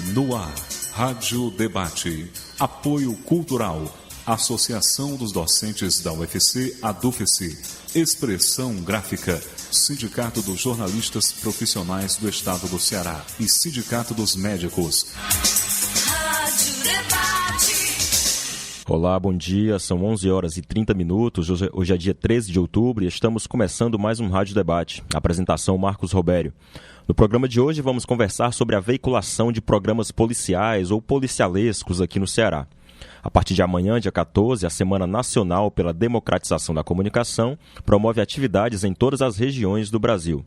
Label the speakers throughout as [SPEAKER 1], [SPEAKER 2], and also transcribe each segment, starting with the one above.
[SPEAKER 1] No ar, Rádio Debate. Apoio Cultural. Associação dos Docentes da UFC, ADUFESI. Expressão Gráfica. Sindicato dos Jornalistas Profissionais do Estado do Ceará e Sindicato dos Médicos.
[SPEAKER 2] Rádio Debate.
[SPEAKER 3] Olá, bom dia. São 11 horas e 30 minutos. Hoje é dia 13 de outubro e estamos começando mais um Rádio Debate. Apresentação Marcos Robério. No programa de hoje vamos conversar sobre a veiculação de programas policiais ou policialescos aqui no Ceará. A partir de amanhã, dia 14, a Semana Nacional pela Democratização da Comunicação promove atividades em todas as regiões do Brasil.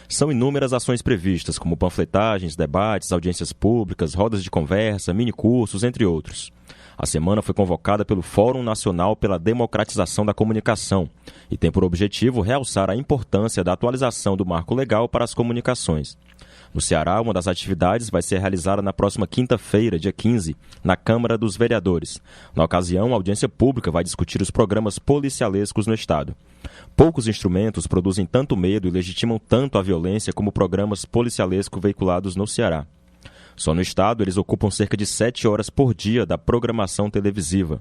[SPEAKER 3] São inúmeras ações previstas, como panfletagens, debates, audiências públicas, rodas de conversa, minicursos, entre outros. A semana foi convocada pelo Fórum Nacional pela Democratização da Comunicação e tem por objetivo realçar a importância da atualização do marco legal para as comunicações. No Ceará, uma das atividades vai ser realizada na próxima quinta-feira, dia 15, na Câmara dos Vereadores. Na ocasião, a audiência pública vai discutir os programas policialescos no Estado. Poucos instrumentos produzem tanto medo e legitimam tanto a violência como programas policialescos veiculados no Ceará. Só no Estado, eles ocupam cerca de 7 horas por dia da programação televisiva.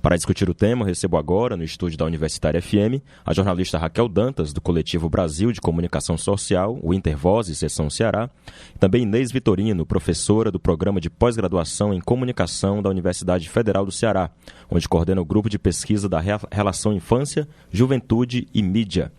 [SPEAKER 3] Para discutir o tema, recebo agora, no estúdio da Universitária FM, a jornalista Raquel Dantas, do Coletivo Brasil de Comunicação Social, o Intervozes, Seção Ceará, e também Inês Vitorino, professora do Programa de Pós-Graduação em Comunicação da Universidade Federal do Ceará, onde coordena o grupo de pesquisa da relação infância, juventude e mídia.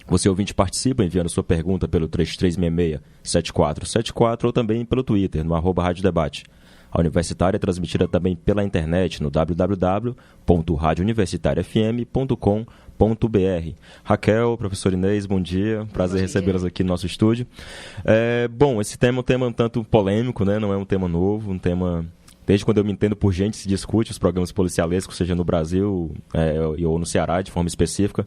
[SPEAKER 3] Você, ouvinte, participa enviando sua pergunta pelo 3366-7474 ou também pelo Twitter, no @Rádio Debate. A Universitária é transmitida também pela internet no www.radiouniversitariafm.com.br. Raquel, professor Inês, bom dia. Prazer recebê-las aqui no nosso estúdio. Bom, esse tema é um tema um tanto polêmico, né? Não é um tema novo, um tema... Desde quando eu me entendo por gente, se discute os programas policialescos, seja no Brasil ou no Ceará, de forma específica.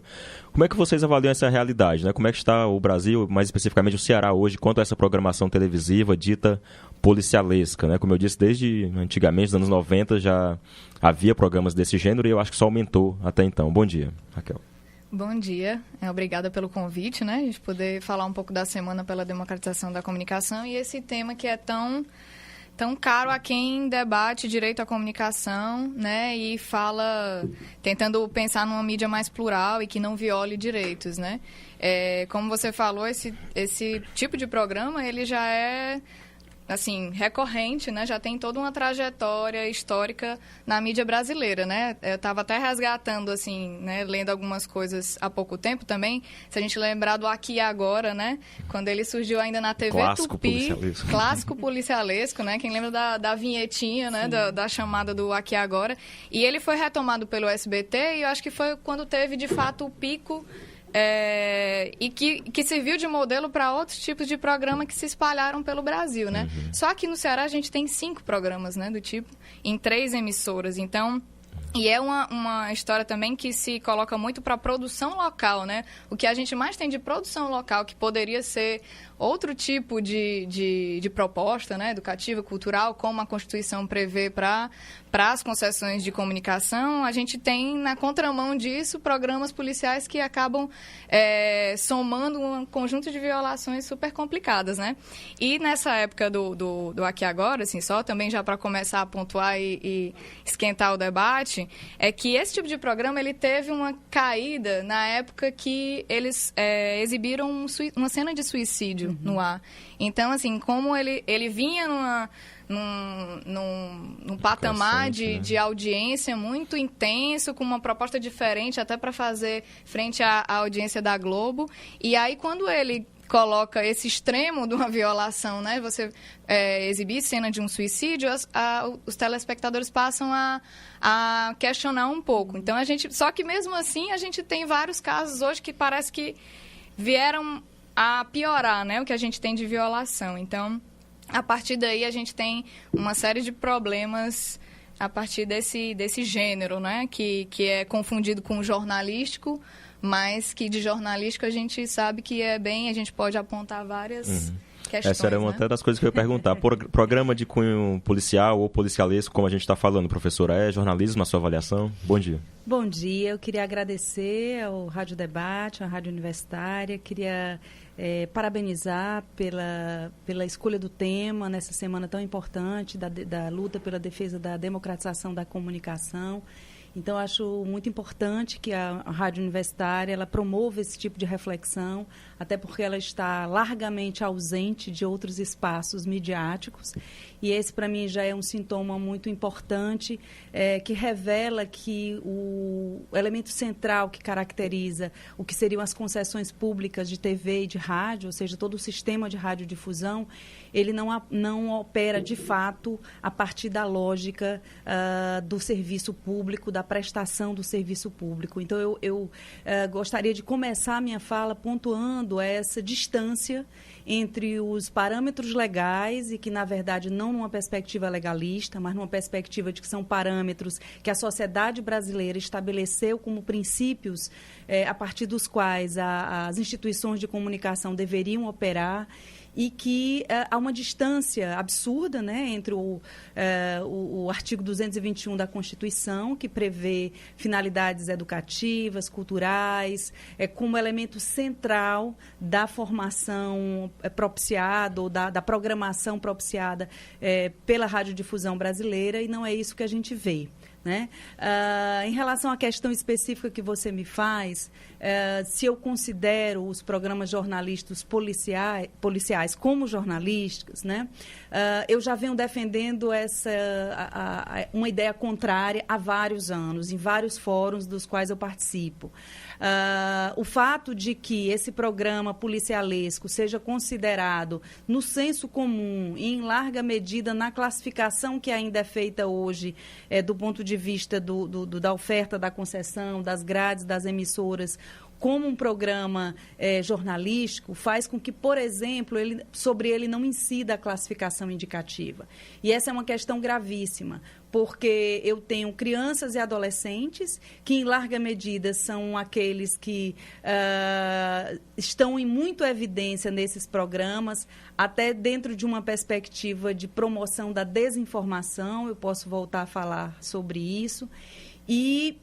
[SPEAKER 3] Como é que vocês avaliam essa realidade, né? Como é que está o Brasil, mais especificamente o Ceará hoje, quanto a essa programação televisiva dita policialesca, né? Como eu disse, desde antigamente, nos anos 90, já havia programas desse gênero e eu acho que só aumentou até então. Bom dia, Raquel.
[SPEAKER 4] Bom dia, obrigada pelo convite, né? A gente poder falar um pouco da Semana pela Democratização da Comunicação e esse tema que é tão caro a quem debate direito à comunicação, né, e fala, tentando pensar numa mídia mais plural e que não viole direitos, né. Como você falou, esse tipo de programa, ele já é, assim, recorrente, né, já tem toda uma trajetória histórica na mídia brasileira, né. Eu estava até resgatando, assim, né, lendo algumas coisas há pouco tempo também, se a gente lembrar do Aqui e Agora, né, quando ele surgiu ainda na TV Tupi, clássico policialesco, né, quem lembra da vinhetinha, né, da chamada do Aqui e Agora, e ele foi retomado pelo SBT e eu acho que foi quando teve, de fato, o pico e que serviu de modelo para outros tipos de programa que se espalharam pelo Brasil, né? Uhum. Só que no Ceará a gente tem 5 programas, né, do tipo, em 3 emissoras, então... E é uma história também que se coloca muito para a produção local, né? O que a gente mais tem de produção local, que poderia ser outro tipo de proposta, né? Educativa, cultural, como a Constituição prevê para as concessões de comunicação, a gente tem, na contramão disso, programas policiais que acabam somando um conjunto de violações super complicadas, né? E nessa época do Aqui Agora, assim, só também já para começar a pontuar e esquentar o debate, é que esse tipo de programa ele teve uma caída na época que eles exibiram uma cena de suicídio no ar. Então, assim, como ele vinha num patamar de audiência muito intenso, com uma proposta diferente até para fazer frente à audiência da Globo. E aí, quando ele coloca esse extremo de uma violação, né? Você exibir cena de um suicídio, os telespectadores passam a questionar um pouco. Então, só que mesmo assim, a gente tem vários casos hoje que parece que vieram a piorar, né? O que a gente tem de violação. Então, a partir daí, a gente tem uma série de problemas a partir desse gênero, né? Que é confundido com o jornalístico, mas que de jornalístico a gente sabe que a gente pode apontar várias questões.
[SPEAKER 3] Essa era uma até das coisas que eu ia perguntar. Programa de cunho policial ou policialesco, como a gente está falando, professora, é jornalismo na sua avaliação? Bom dia.
[SPEAKER 5] Bom dia, eu queria agradecer ao Rádio Debate, à Rádio Universitária, queria parabenizar pela escolha do tema nessa semana tão importante da luta pela defesa da democratização da comunicação. Então, acho muito importante que a Rádio Universitária ela promova esse tipo de reflexão, até porque ela está largamente ausente de outros espaços midiáticos. E esse, para mim, já é um sintoma muito importante, que revela que o elemento central que caracteriza o que seriam as concessões públicas de TV e de rádio, ou seja, todo o sistema de radiodifusão, ele não opera, de fato, a partir da lógica do serviço público, da prestação do serviço público. Então, eu gostaria de começar a minha fala pontuando essa distância entre os parâmetros legais e que, na verdade, não numa perspectiva legalista, mas numa perspectiva de que são parâmetros que a sociedade brasileira estabeleceu como princípios a partir dos quais as instituições de comunicação deveriam operar, e que há uma distância absurda, né, entre o artigo 221 da Constituição, que prevê finalidades educativas, culturais, como elemento central da formação propiciada ou da programação propiciada pela radiodifusão brasileira, e não é isso que a gente vê. Né? Em relação à questão específica que você me faz, se eu considero os programas jornalísticos policiais como jornalísticos, né? Eu já venho defendendo uma ideia contrária há vários anos, em vários fóruns dos quais eu participo. O fato de que esse programa policialesco seja considerado no senso comum e em larga medida na classificação que ainda é feita hoje do ponto de vista da oferta da concessão, das grades, das emissoras, como um programa jornalístico, faz com que, por exemplo, sobre ele não incida a classificação indicativa. E essa é uma questão gravíssima, porque eu tenho crianças e adolescentes que, em larga medida, são aqueles que estão em muito evidência nesses programas, até dentro de uma perspectiva de promoção da desinformação. Eu posso voltar a falar sobre isso. E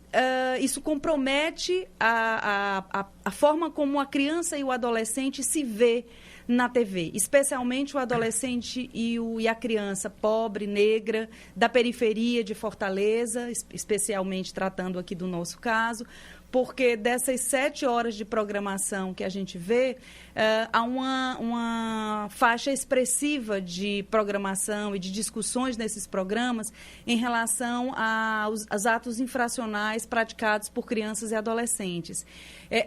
[SPEAKER 5] isso compromete a forma como a criança e o adolescente se vê na TV, especialmente o adolescente e a criança pobre, negra, da periferia de Fortaleza, especialmente tratando aqui do nosso caso, porque dessas 7 horas de programação que a gente vê, há uma faixa expressiva de programação e de discussões nesses programas em relação aos atos infracionais praticados por crianças e adolescentes.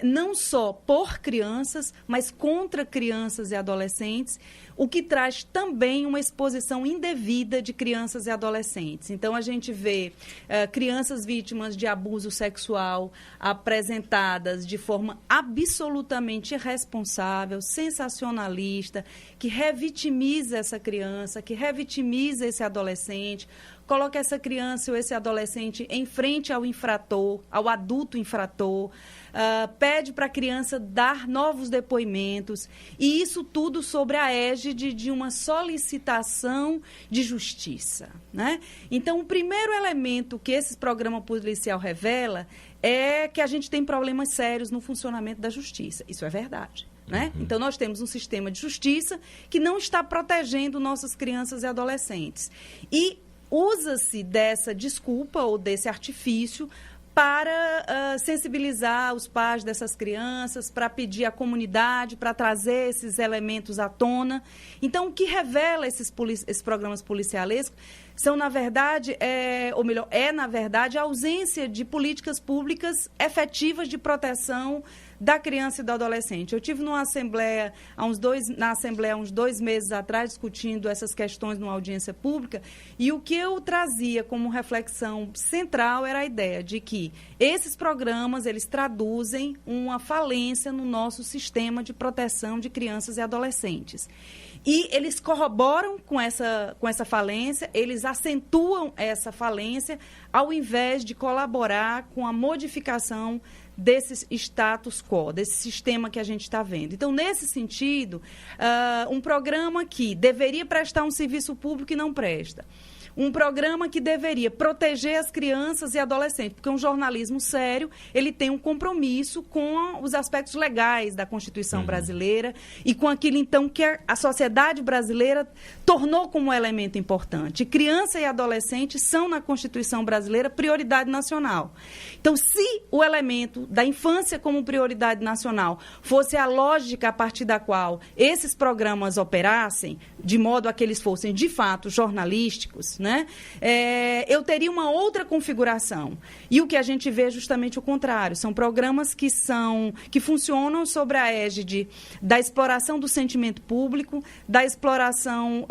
[SPEAKER 5] Não só por crianças, mas contra crianças e adolescentes, o que traz também uma exposição indevida de crianças e adolescentes. Então, a gente vê crianças vítimas de abuso sexual apresentadas de forma absolutamente irresponsável, sensacionalista, que revitimiza essa criança, que revitimiza esse adolescente, coloca essa criança ou esse adolescente em frente ao infrator, ao adulto infrator, pede para a criança dar novos depoimentos, e isso tudo sobre a égide de uma solicitação de justiça, né? Então, o primeiro elemento que esse programa policial revela é que a gente tem problemas sérios no funcionamento da justiça. Isso é verdade. Né? Então, nós temos um sistema de justiça que não está protegendo nossas crianças e adolescentes. E usa-se dessa desculpa ou desse artifício para sensibilizar os pais dessas crianças, para pedir à comunidade, para trazer esses elementos à tona. Então, o que revela esses programas policialescos são, na verdade, na verdade, a ausência de políticas públicas efetivas de proteção da criança e do adolescente. Eu tive na Assembleia há uns 2 meses atrás, discutindo essas questões numa audiência pública, e o que eu trazia como reflexão central era a ideia de que esses programas, eles traduzem uma falência no nosso sistema de proteção de crianças e adolescentes. E eles corroboram com essa falência, eles acentuam essa falência, ao invés de colaborar com a modificação desse status quo, desse sistema que a gente está vendo. Então, nesse sentido, um programa que deveria prestar um serviço público e não presta, um programa que deveria proteger as crianças e adolescentes, porque um jornalismo sério, ele tem um compromisso com os aspectos legais da Constituição brasileira e com aquilo, então, que a sociedade brasileira tornou como elemento importante. Criança e adolescente são, na Constituição brasileira, prioridade nacional. Então, se o elemento da infância como prioridade nacional fosse a lógica a partir da qual esses programas operassem, de modo a que eles fossem, de fato, jornalísticos, né, eu teria uma outra configuração. E o que a gente vê é justamente o contrário. São programas que funcionam sobre a égide da exploração do sentimento público, da exploração,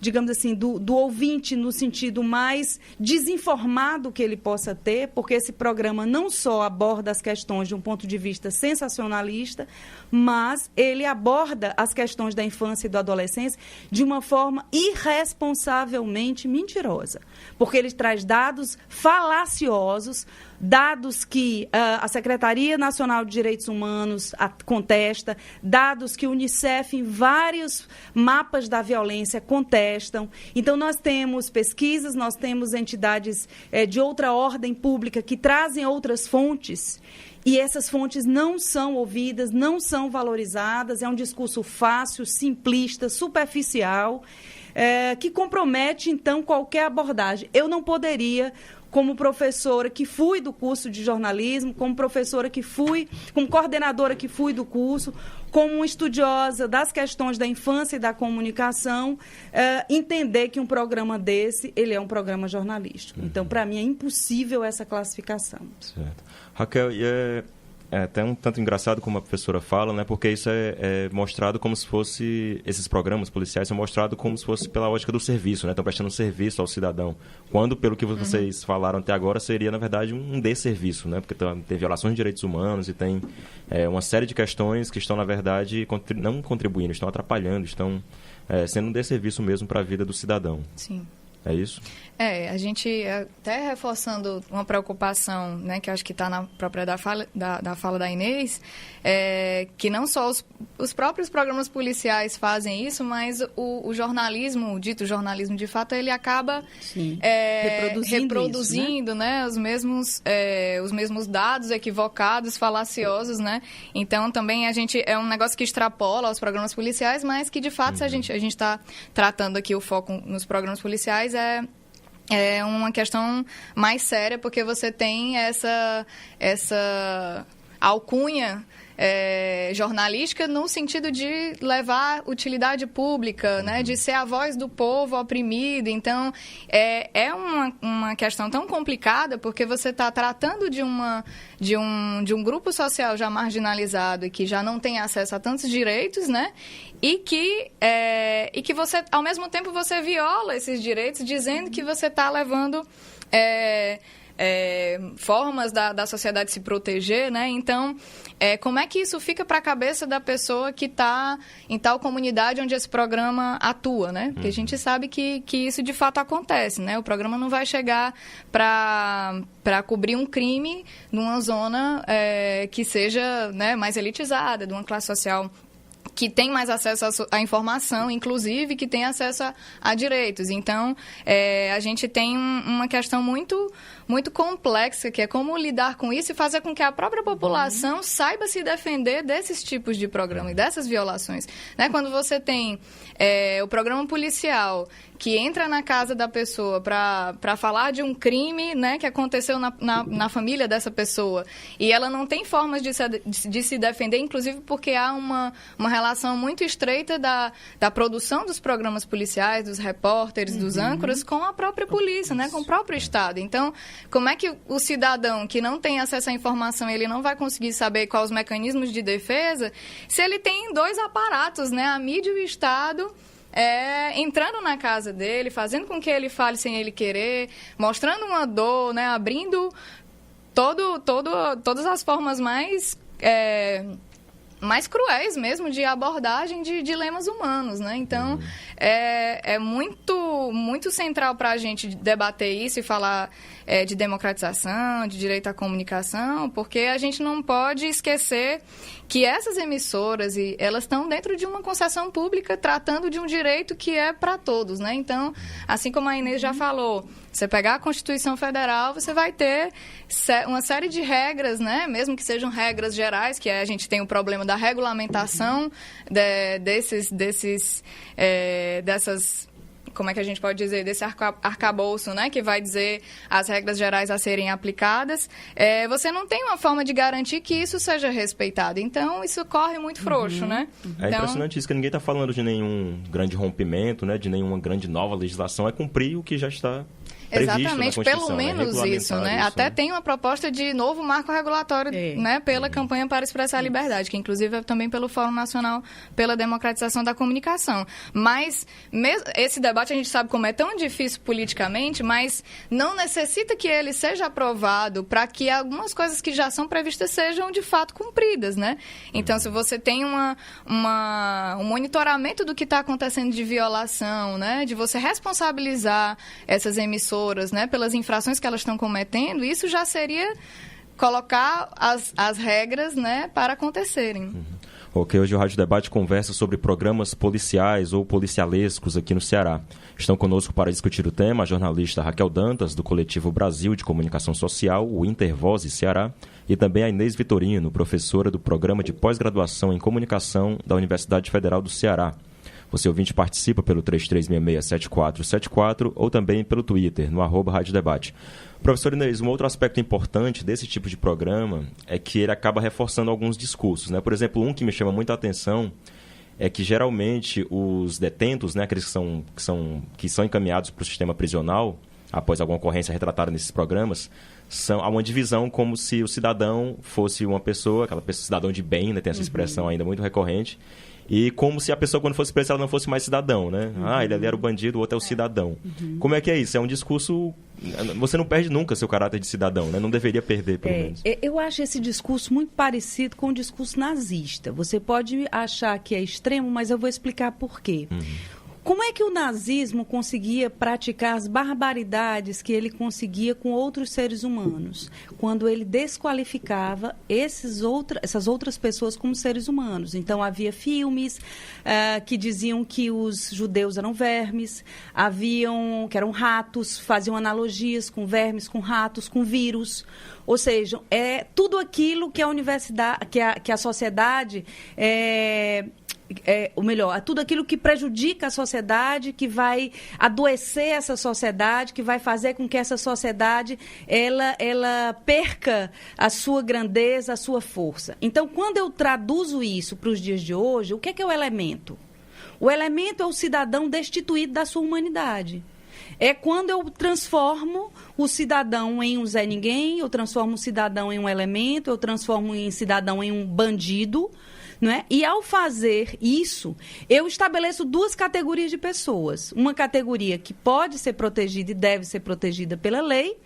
[SPEAKER 5] digamos assim, do ouvinte no sentido mais desinformado que ele possa ter, porque esse programa não só aborda as questões de um ponto de vista sensacionalista, mas ele aborda as questões da infância e da adolescência de uma forma irresponsavelmente mentirosa, porque ele traz dados falaciosos, dados que a Secretaria Nacional de Direitos Humanos contesta, dados que o Unicef, em vários mapas da violência, contestam. Então, nós temos pesquisas, nós temos entidades de outra ordem pública que trazem outras fontes, e essas fontes não são ouvidas, não são valorizadas, é um discurso fácil, simplista, superficial, que compromete, então, qualquer abordagem. Eu não poderia, como professora que fui do curso de jornalismo, como professora que fui, como coordenadora que fui do curso, como estudiosa das questões da infância e da comunicação, entender que um programa desse, ele é um programa jornalístico. Então, para mim, é impossível essa classificação.
[SPEAKER 3] Certo. Raquel, e é até um tanto engraçado como a professora fala, né? Porque isso é mostrado como se fosse... Esses programas policiais são mostrados como se fosse pela lógica do serviço, né? Estão prestando serviço ao cidadão. Quando, pelo que vocês falaram até agora, seria, na verdade, um desserviço, né? Porque tem violações de direitos humanos e tem uma série de questões que estão, na verdade, não contribuindo, estão atrapalhando, estão sendo um desserviço mesmo para a vida do cidadão.
[SPEAKER 4] Sim.
[SPEAKER 3] É isso?
[SPEAKER 4] A gente até reforçando uma preocupação, né, que eu acho que está na própria da fala da Inês, que não só os próprios programas policiais fazem isso, mas o jornalismo, o dito jornalismo de fato, ele acaba reproduzindo isso, né? Os mesmos dados equivocados, falaciosos, né? Então, também é um negócio que extrapola os programas policiais, mas que, de fato, se a gente está tratando aqui o foco nos programas policiais, é uma questão mais séria, porque você tem essa alcunha jornalística no sentido de levar utilidade pública, né? De ser a voz do povo oprimido. Então, é uma questão tão complicada, porque você está tratando de um grupo social já marginalizado e que já não tem acesso a tantos direitos, né? E que você, ao mesmo tempo, você viola esses direitos, dizendo que você está levando formas da sociedade se proteger, né? Então, como é que isso fica para a cabeça da pessoa que está em tal comunidade onde esse programa atua, né? Porque a gente sabe que isso de fato acontece, né? O programa não vai chegar para cobrir um crime numa zona que seja, né, mais elitizada, de uma classe social que tem mais acesso à informação, inclusive, que tem acesso a direitos. Então, a gente tem uma questão muito, muito complexa, que é como lidar com isso e fazer com que a própria população saiba se defender desses tipos de programa e dessas violações. Né? Quando você tem o programa policial que entra na casa da pessoa para falar de um crime, né, que aconteceu na família dessa pessoa, e ela não tem formas de se defender, inclusive porque há uma relação muito estreita da produção dos programas policiais, dos repórteres, dos âncoras, com a própria polícia, né, com o próprio Estado. Então, como é que o cidadão que não tem acesso à informação, ele não vai conseguir saber quais os mecanismos de defesa, se ele tem dois aparatos, né, a mídia e o Estado, entrando na casa dele, fazendo com que ele fale sem ele querer, mostrando uma dor, né, abrindo todas as formas mais cruéis mesmo de abordagem de dilemas humanos, né? Então, é muito muito central para a gente debater isso e falar de democratização, de direito à comunicação, porque a gente não pode esquecer que essas emissoras, elas estão dentro de uma concessão pública tratando de um direito que é para todos, né? Então, assim como a Inês já falou, você pegar a Constituição Federal, você vai ter uma série de regras, né? Mesmo que sejam regras gerais, que a gente tem o problema da regulamentação dessas, como é que a gente pode dizer, desse arcabouço, né? Que vai dizer as regras gerais a serem aplicadas. Você não tem uma forma de garantir que isso seja respeitado. Então, isso corre muito frouxo, né?
[SPEAKER 3] É impressionante isso, que ninguém está falando de nenhum grande rompimento, né? De nenhuma grande nova legislação. É cumprir o que já está...
[SPEAKER 4] Exatamente, pelo menos isso, né? Até tem uma proposta de novo marco regulatório, né, pela campanha para expressar a liberdade, que inclusive é também pelo Fórum Nacional pela Democratização da Comunicação. Mas esse debate a gente sabe como é tão difícil politicamente, mas não necessita que ele seja aprovado para que algumas coisas que já são previstas sejam de fato cumpridas, né? Então, se você tem um monitoramento do que está acontecendo de violação, né, de você responsabilizar essas emissoras, né, pelas infrações que elas estão cometendo, isso já seria colocar as regras, né, para acontecerem.
[SPEAKER 3] Ok, hoje o Rádio Debate conversa sobre programas policiais ou policialescos aqui no Ceará. Estão conosco para discutir o tema a jornalista Raquel Dantas, do Coletivo Brasil de Comunicação Social, o Intervoz Ceará, e também a Inês Vitorino, professora do Programa de Pós-Graduação em Comunicação da Universidade Federal do Ceará. Você, ouvinte, participa pelo 3366-7474 ou também pelo Twitter, no @Rádio Debate. Professor Inês, um outro aspecto importante desse tipo de programa é que ele acaba reforçando alguns discursos, né? Por exemplo, um que me chama muita atenção é que, geralmente, os detentos, né, aqueles que são encaminhados para o sistema prisional, após alguma ocorrência retratada nesses programas, há uma divisão como se o cidadão fosse uma pessoa, cidadão de bem, né, tem essa expressão ainda muito recorrente, e como se a pessoa, quando fosse presa, ela não fosse mais cidadão, né? Ele ali era o bandido, o outro é o cidadão. Como é que é isso? É um discurso... Você não perde nunca seu caráter de cidadão, né? Não deveria perder, pelo menos.
[SPEAKER 5] Eu acho esse discurso muito parecido com o discurso nazista. Você pode achar que é extremo, mas eu vou explicar por quê. Como é que o nazismo conseguia praticar as barbaridades que ele conseguia com outros seres humanos, quando ele desqualificava essas outras pessoas como seres humanos? Então, havia filmes que diziam que os judeus eram vermes, que eram ratos, faziam analogias com vermes, com ratos, com vírus. Ou seja, tudo aquilo que a universidade, que a sociedade... tudo aquilo que prejudica a sociedade, que vai adoecer essa sociedade, que vai fazer com que essa sociedade ela perca a sua grandeza, a sua força. Então, quando eu traduzo isso para os dias de hoje, o que é o elemento? O elemento é o cidadão destituído da sua humanidade. É quando eu transformo o cidadão em um Zé Ninguém, eu transformo o cidadão em um elemento, eu transformo o cidadão em um bandido, não é? E ao fazer isso, eu estabeleço duas categorias de pessoas. Uma categoria que pode ser protegida e deve ser protegida pela lei,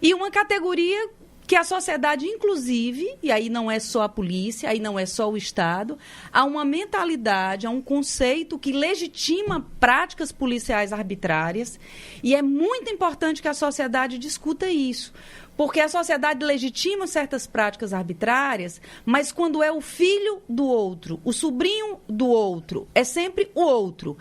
[SPEAKER 5] e uma categoria que a sociedade, inclusive, e aí não é só a polícia, aí não é só o Estado, há uma mentalidade, há um conceito que legitima práticas policiais arbitrárias, e é muito importante que a sociedade discuta isso. Porque a sociedade legitima certas práticas arbitrárias, mas quando é o filho do outro, o sobrinho do outro, é sempre o outro.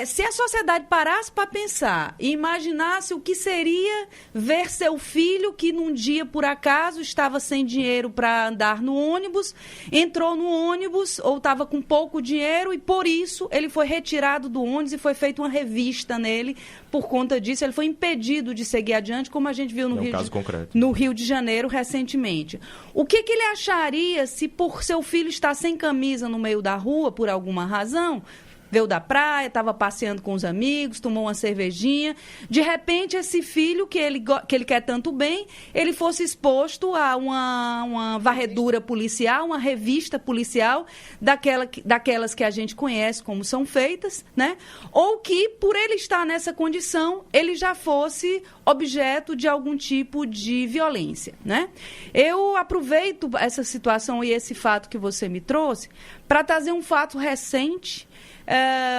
[SPEAKER 5] Se a sociedade parasse para pensar e imaginasse o que seria ver seu filho que num dia, por acaso, estava sem dinheiro para andar no ônibus, entrou no ônibus ou estava com pouco dinheiro e, por isso, ele foi retirado do ônibus e foi feita uma revista nele. Por conta disso, ele foi impedido de seguir adiante, como a gente viu no Rio de Janeiro recentemente. O que ele acharia se por seu filho estar sem camisa no meio da rua, por alguma razão, veio da praia, estava passeando com os amigos, tomou uma cervejinha, de repente esse filho que ele quer tanto bem, ele fosse exposto a uma varredura policial, uma revista policial, daquelas que a gente conhece como são feitas, né? Ou que, por ele estar nessa condição, ele já fosse objeto de algum tipo de violência, né? Eu aproveito essa situação e esse fato que você me trouxe para trazer um fato recente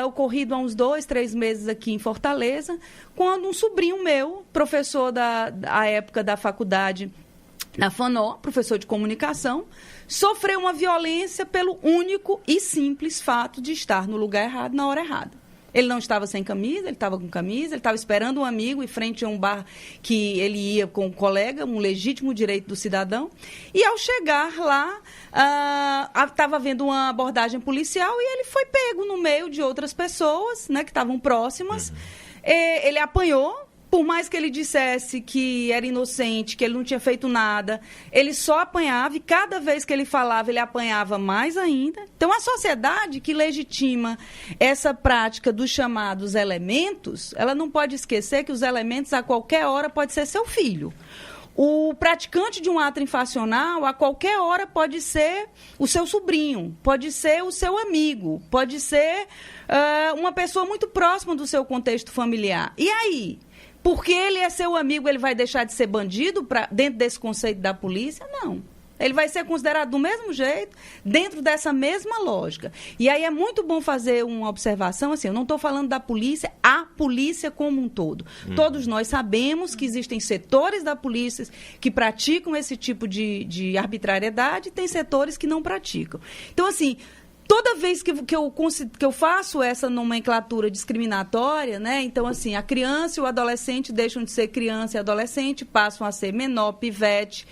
[SPEAKER 5] ocorrido há uns 2, 3 meses aqui em Fortaleza, quando um sobrinho meu, professor da época da faculdade na FANO, professor de comunicação, sofreu uma violência pelo único e simples fato de estar no lugar errado, na hora errada. Ele não estava sem camisa, ele estava com camisa, ele estava esperando um amigo em frente a um bar que ele ia com um colega, um legítimo direito do cidadão. E ao chegar lá, estava havendo uma abordagem policial e ele foi pego no meio de outras pessoas, né, que estavam próximas. Ele apanhou. Por mais que ele dissesse que era inocente, que ele não tinha feito nada, ele só apanhava e cada vez que ele falava, ele apanhava mais ainda. Então, a sociedade que legitima essa prática dos chamados elementos, ela não pode esquecer que os elementos, a qualquer hora, pode ser seu filho. O praticante de um ato infracional, a qualquer hora, pode ser o seu sobrinho, pode ser o seu amigo, pode ser uma pessoa muito próxima do seu contexto familiar. E aí? Porque ele é seu amigo, ele vai deixar de ser bandido dentro desse conceito da polícia? Não. Ele vai ser considerado do mesmo jeito, dentro dessa mesma lógica. E aí é muito bom fazer uma observação, assim, eu não estou falando da polícia, a polícia como um todo. Todos nós sabemos que existem setores da polícia que praticam esse tipo de arbitrariedade e tem setores que não praticam. Então, assim, toda vez que eu faço essa nomenclatura discriminatória, né? Então, assim, a criança e o adolescente deixam de ser criança e adolescente, passam a ser menor, pivete,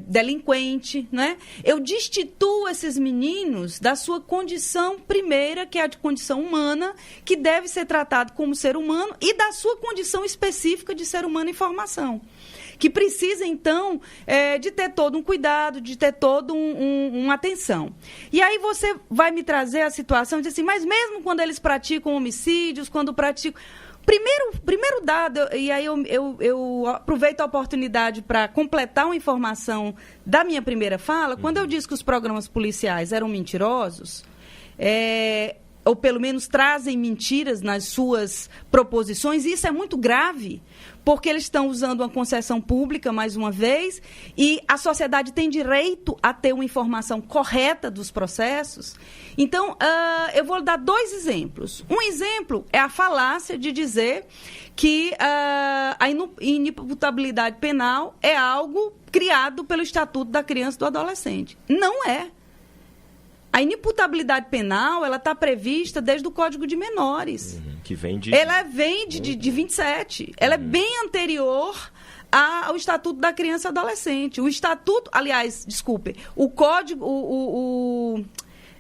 [SPEAKER 5] delinquente, né? Eu destituo esses meninos da sua condição primeira, que é a de condição humana, que deve ser tratado como ser humano, e da sua condição específica de ser humano em formação, que precisa, então, de ter todo um cuidado, de ter toda uma atenção. E aí você vai me trazer a situação de assim, mas mesmo quando eles praticam homicídios, quando praticam... Primeiro dado, e aí eu aproveito a oportunidade para completar uma informação da minha primeira fala, quando eu disse que os programas policiais eram mentirosos, ou pelo menos trazem mentiras nas suas proposições, e isso é muito grave, porque eles estão usando uma concessão pública, mais uma vez, e a sociedade tem direito a ter uma informação correta dos processos. Então, eu vou dar 2 exemplos. Um exemplo é a falácia de dizer que a inimputabilidade penal é algo criado pelo Estatuto da Criança e do Adolescente. Não é. A inimputabilidade penal, ela está prevista desde o Código de Menores.
[SPEAKER 3] Que vem de...
[SPEAKER 5] Ela vem de 27. Ela é bem anterior ao Estatuto da Criança e Adolescente. O Estatuto, aliás, desculpe, o Código...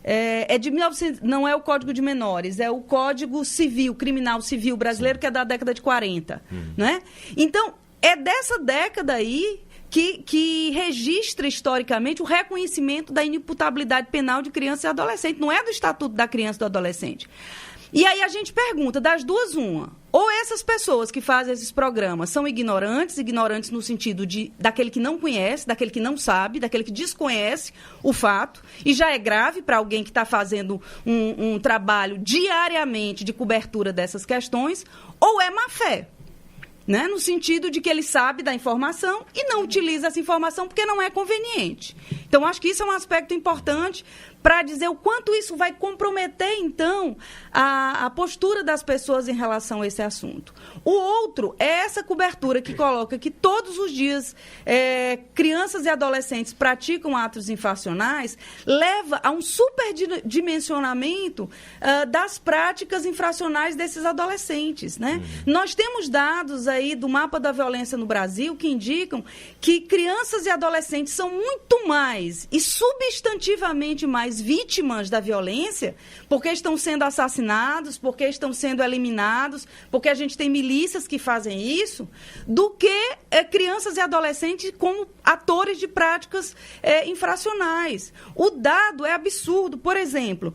[SPEAKER 5] é de 1900, não é o Código de Menores, é o Código Civil, Criminal Civil Brasileiro, que é da década de 40. Né? Então, é dessa década aí que registra historicamente o reconhecimento da inimputabilidade penal de criança e adolescente. Não é do Estatuto da Criança e do Adolescente. E aí a gente pergunta, das duas, uma. Ou essas pessoas que fazem esses programas são ignorantes no sentido daquele que não conhece, daquele que não sabe, daquele que desconhece o fato, e já é grave para alguém que está fazendo um trabalho diariamente de cobertura dessas questões, ou é má-fé. Né? No sentido de que ele sabe da informação e não utiliza essa informação porque não é conveniente. Então, acho que isso é um aspecto importante para dizer o quanto isso vai comprometer, então, a postura das pessoas em relação a esse assunto. O outro é essa cobertura que coloca que todos os dias crianças e adolescentes praticam atos infracionais, leva a um superdimensionamento das práticas infracionais desses adolescentes. Né? Nós temos dados aí do mapa da violência no Brasil que indicam que crianças e adolescentes são muito mais e substantivamente mais vítimas da violência, porque estão sendo assassinados, porque estão sendo eliminados, porque a gente tem milícias que fazem isso, do que crianças e adolescentes como atores de práticas infracionais. O dado é absurdo. Por exemplo,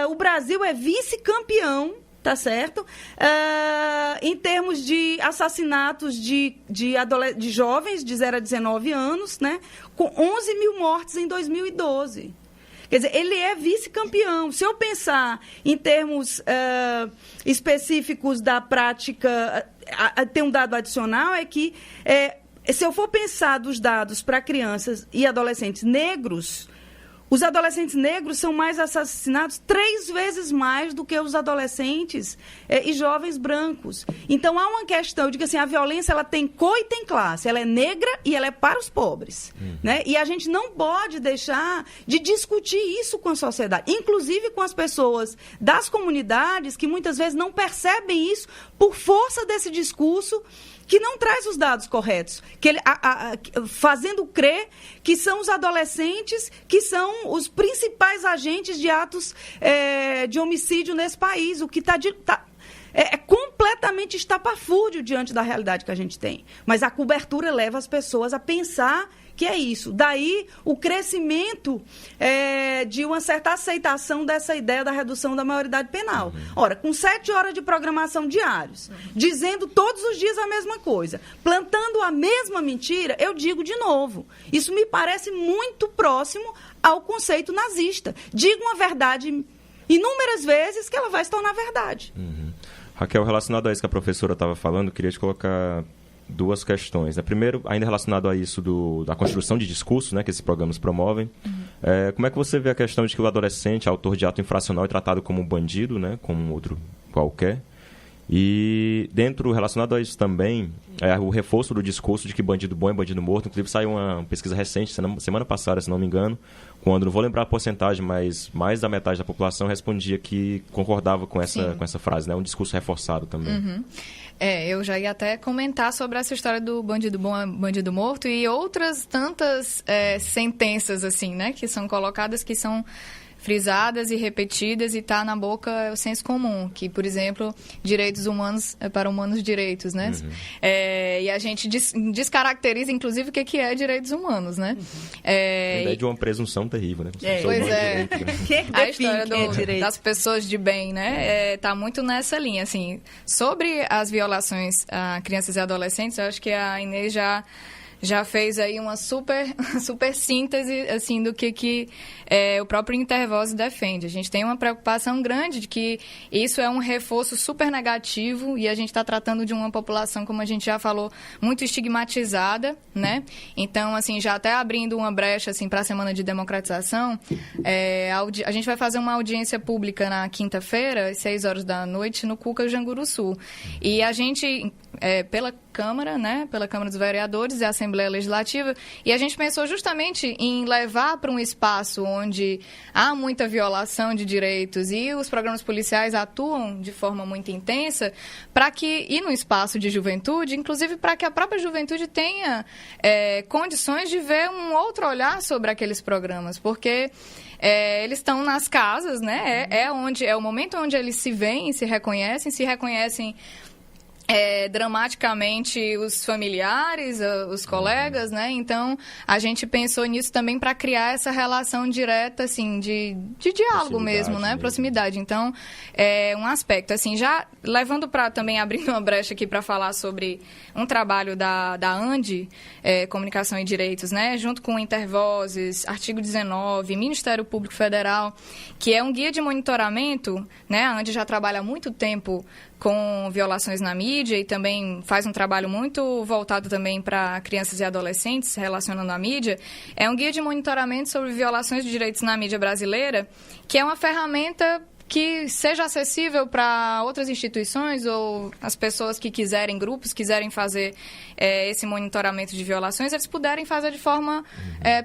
[SPEAKER 5] o Brasil é vice-campeão, tá certo? Em termos de assassinatos de jovens de 0 a 19 anos, né? Com 11 mil mortes em 2012. Quer dizer, ele é vice-campeão. Se eu pensar em termos específicos da prática, tem um dado adicional, é que se eu for pensar dos dados para crianças e adolescentes negros, Os adolescentes negros são mais assassinados 3 vezes mais do que os adolescentes e jovens brancos. Então, há uma questão, eu digo assim, a violência ela tem cor e tem classe. Ela é negra e ela é para os pobres. Né? E a gente não pode deixar de discutir isso com a sociedade, inclusive com as pessoas das comunidades que muitas vezes não percebem isso por força desse discurso que não traz os dados corretos, que fazendo crer que são os adolescentes que são os principais agentes de atos de homicídio nesse país, o que é completamente estapafúrdio diante da realidade que a gente tem. Mas a cobertura leva as pessoas a pensar que é isso. Daí o crescimento de uma certa aceitação dessa ideia da redução da maioridade penal. Ora, com 7 horas de programação diários, dizendo todos os dias a mesma coisa, plantando a mesma mentira, eu digo de novo, isso me parece muito próximo ao conceito nazista. Diga uma verdade inúmeras vezes que ela vai se tornar verdade.
[SPEAKER 3] Raquel, relacionado a isso que a professora estava falando, queria te colocar 2 questões. Primeiro, ainda relacionado a isso da construção de discurso, né, que esses programas promovem, como é que você vê a questão de que o adolescente, autor de ato infracional, é tratado como um bandido, né, como um outro qualquer? E relacionado a isso também, o reforço do discurso de que bandido bom é bandido morto. Inclusive saiu uma pesquisa recente, semana passada, se não me engano, quando, não vou lembrar a porcentagem, mas mais da metade da população respondia que concordava com essa frase, né? Um discurso reforçado também.
[SPEAKER 4] Eu já ia até comentar sobre essa história do bandido bom é bandido morto e outras tantas sentenças, assim, né? Que são colocadas, que são frisadas e repetidas, e está na boca o senso comum, que, por exemplo, direitos humanos é para humanos direitos, né? E a gente descaracteriza, inclusive, o que é direitos humanos, né?
[SPEAKER 3] A ideia de uma presunção terrível, né?
[SPEAKER 4] Pois é. A história das pessoas de bem, né? Tá muito nessa linha, assim. Sobre as violações a crianças e adolescentes, eu acho que a Inês já fez aí uma super síntese, assim, do que o próprio Intervoz defende. A gente tem uma preocupação grande de que isso é um reforço super negativo e a gente está tratando de uma população, como a gente já falou, muito estigmatizada, né? Então, assim, já até abrindo uma brecha, assim, para a Semana de Democratização, a gente vai fazer uma audiência pública na quinta-feira, às 6 horas da noite, no Cuca Janguruçu. E a gente, pela Câmara, né? Pela Câmara dos Vereadores e a Assembleia Legislativa, e a gente pensou justamente em levar para um espaço onde há muita violação de direitos e os programas policiais atuam de forma muito intensa, e no espaço de juventude, inclusive para que a própria juventude tenha condições de ver um outro olhar sobre aqueles programas, porque eles estão nas casas, né? É o momento onde eles se veem, se reconhecem dramaticamente os familiares, os colegas, né? Então, a gente pensou nisso também para criar essa relação direta, assim, de diálogo mesmo, né? Proximidade. Então, um aspecto, assim, já levando para também, abrindo uma brecha aqui para falar sobre um trabalho da ANDI, Comunicação e Direitos, né? Junto com Intervozes, Artigo 19, Ministério Público Federal, que é um guia de monitoramento, né? A ANDI já trabalha há muito tempo com violações na mídia e também faz um trabalho muito voltado também para crianças e adolescentes relacionando à mídia. É um guia de monitoramento sobre violações de direitos na mídia brasileira, que é uma ferramenta que seja acessível para outras instituições ou as pessoas que quiserem, grupos quiserem fazer esse monitoramento de violações, eles puderem fazer de forma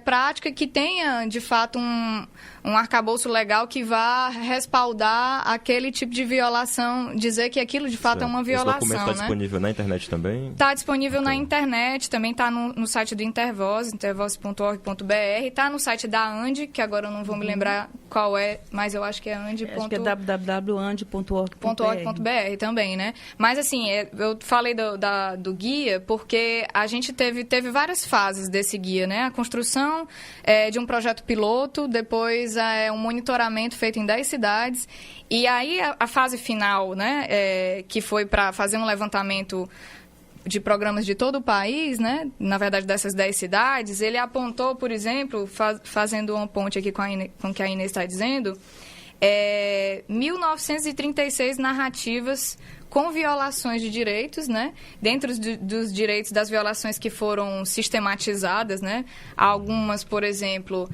[SPEAKER 4] prática, que tenha, de fato, um arcabouço legal que vá respaldar aquele tipo de violação, dizer que aquilo, de fato, é uma violação. Esse documento
[SPEAKER 3] está disponível na internet também?
[SPEAKER 4] Está disponível na internet, também está no site do Intervoz, intervoz.org.br, está no site da ANDI, que agora eu não vou me lembrar qual é, mas eu acho que é ANDI.
[SPEAKER 5] Acho que é www.andi.org.br
[SPEAKER 4] também, né? Mas, assim, eu falei do guia porque a gente teve várias fases desse guia, né? A construção de um projeto piloto, depois um monitoramento feito em 10 cidades, e aí a fase final, né? Que foi para fazer um levantamento de programas de todo o país, né? Na verdade, dessas 10 cidades, ele apontou, por exemplo, fazendo uma ponte aqui com o que a Inês está dizendo, 1.936 narrativas com violações de direitos, né? Dentro dos direitos, das violações que foram sistematizadas, né? Algumas, por exemplo,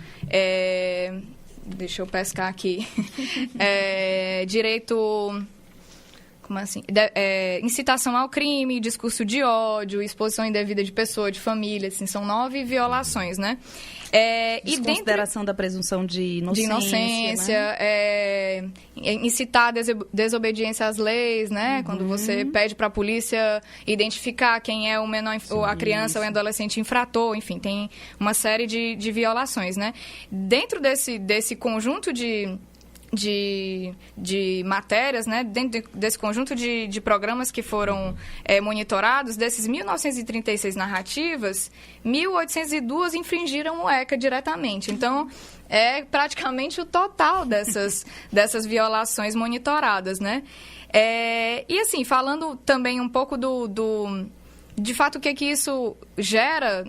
[SPEAKER 4] deixa eu pescar aqui, direito... Como assim? Incitação ao crime, discurso de ódio, exposição indevida de pessoa, de família, assim, são 9 violações, né?
[SPEAKER 5] Desconsideração da presunção de
[SPEAKER 4] inocência.
[SPEAKER 5] Né?
[SPEAKER 4] Incitar a desobediência às leis, né? Quando você pede para a polícia identificar quem é o menor, ou a criança ou o adolescente infrator, enfim, tem uma série de violações, né? Dentro desse conjunto de matérias, né? Dentro desse conjunto de programas que foram monitorados, desses 1.936 narrativas, 1.802 infringiram o ECA diretamente. Então, é praticamente o total dessas violações monitoradas, né? E assim, falando também um pouco de fato, o que isso gera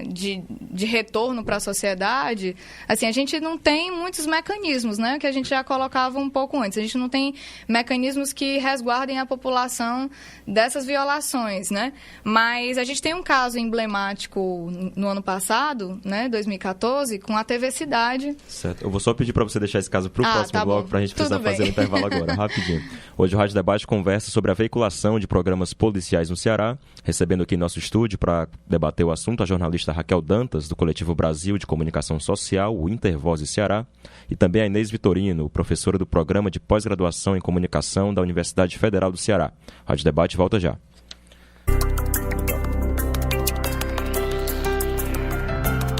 [SPEAKER 4] de retorno para a sociedade, assim, a gente não tem muitos mecanismos, né, que a gente já colocava um pouco antes. A gente não tem mecanismos que resguardem a população dessas violações, né? Mas a gente tem um caso emblemático no ano passado, né, 2014, com a TV Cidade.
[SPEAKER 3] Certo. Eu vou só pedir para você deixar esse caso para o próximo bloco, para a gente precisar fazer um intervalo agora, rapidinho. Hoje o Rádio Debate conversa sobre a veiculação de programas policiais no Ceará. Recebendo aqui em nosso estúdio para debater o assunto a jornalista Raquel Dantas, do Coletivo Brasil de Comunicação Social, o Intervoz Ceará, e também a Inês Vitorino, professora do Programa de Pós-Graduação em Comunicação da Universidade Federal do Ceará. Rádio Debate volta já.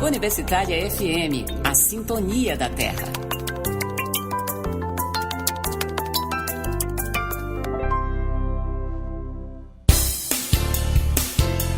[SPEAKER 6] Universitária FM, a sintonia da Terra.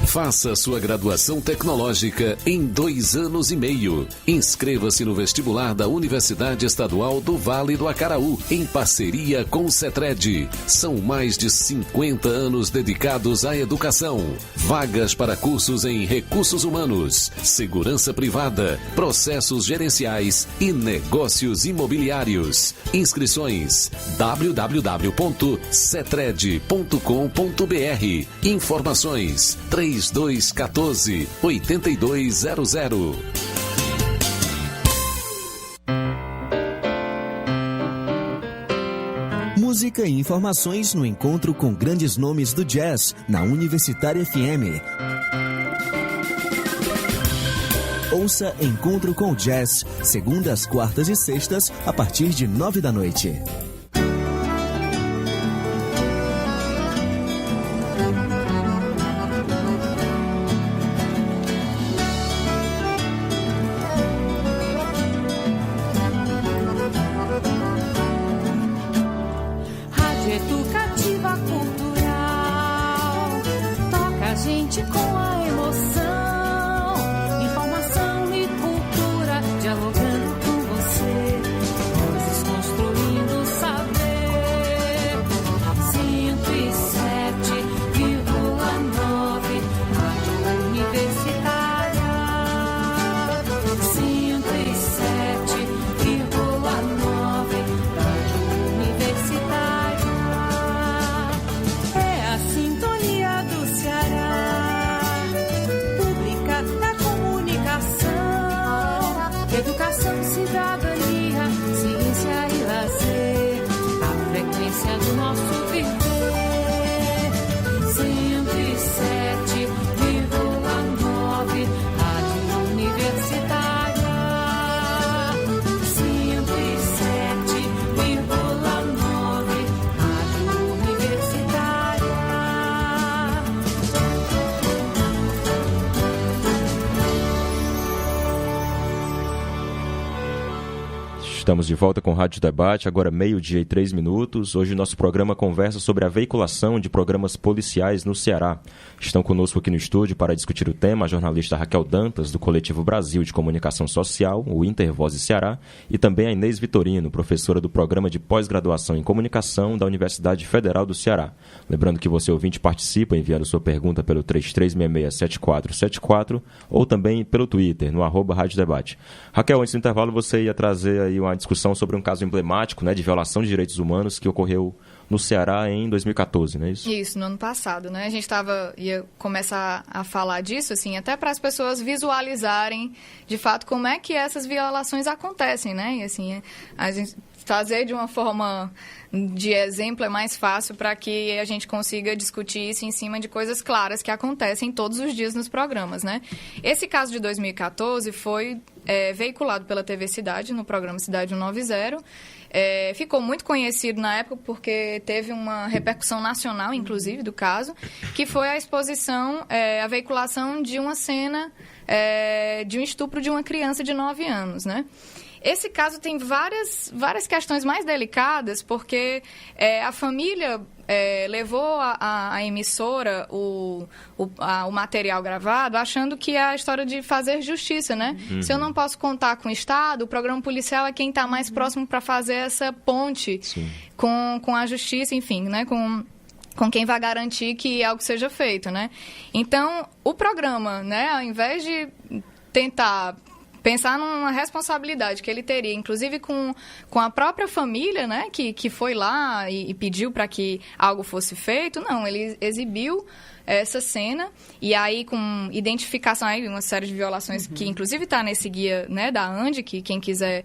[SPEAKER 7] Faça sua graduação tecnológica em 2 anos e meio. Inscreva-se no vestibular da Universidade Estadual do Vale do Acaraú, em parceria com o CETRED. São mais de 50 anos dedicados à educação. Vagas para cursos em recursos humanos, segurança privada, processos gerenciais e negócios imobiliários. Inscrições: www.cetred.com.br. Informações: 3214-8200.
[SPEAKER 8] Música e informações no encontro com grandes nomes do jazz na Universitária FM. Ouça Encontro com o Jazz, segundas, quartas e sextas, a partir de 9 da noite.
[SPEAKER 3] Estamos de volta com o Rádio Debate, agora 12:03. Hoje o nosso programa conversa sobre a veiculação de programas policiais no Ceará. Estão conosco aqui no estúdio para discutir o tema a jornalista Raquel Dantas, do Coletivo Brasil de Comunicação Social, o Intervoz Ceará, e também a Inês Vitorino, professora do Programa de Pós-Graduação em Comunicação da Universidade Federal do Ceará. Lembrando que você, ouvinte, participa enviando sua pergunta pelo 3366-7474 ou também pelo Twitter, no @Rádio Debate. Raquel, antes do intervalo, você ia trazer aí uma uma discussão sobre um caso emblemático, né, de violação de direitos humanos que ocorreu no Ceará em 2014, não é isso?
[SPEAKER 4] Isso, no ano passado, né? A gente ia começar a falar disso, assim, até para as pessoas visualizarem, de fato, como é que essas violações acontecem, né? E, assim, a gente trazer de uma forma de exemplo é mais fácil para que a gente consiga discutir isso em cima de coisas claras que acontecem todos os dias nos programas, né? Esse caso de 2014 foi veiculado pela TV Cidade, no programa Cidade 190. Ficou muito conhecido na época porque teve uma repercussão nacional, inclusive, do caso, que foi a exposição, a veiculação de uma cena de um estupro de uma criança de 9 anos, né? Esse caso tem várias questões mais delicadas, porque a família levou a emissora o material gravado achando que é a história de fazer justiça, né? Uhum. Se eu não posso contar com o Estado, o programa policial é quem está mais próximo para fazer essa ponte com a justiça, enfim, né? Com quem vai garantir que algo seja feito, né? Então, o programa, né, ao invés de tentar pensar numa responsabilidade que ele teria, inclusive com a própria família, né, que foi lá e pediu para que algo fosse feito, não, ele exibiu essa cena, e aí com identificação, aí uma série de violações que inclusive está nesse guia, né, da ANDI, que quem quiser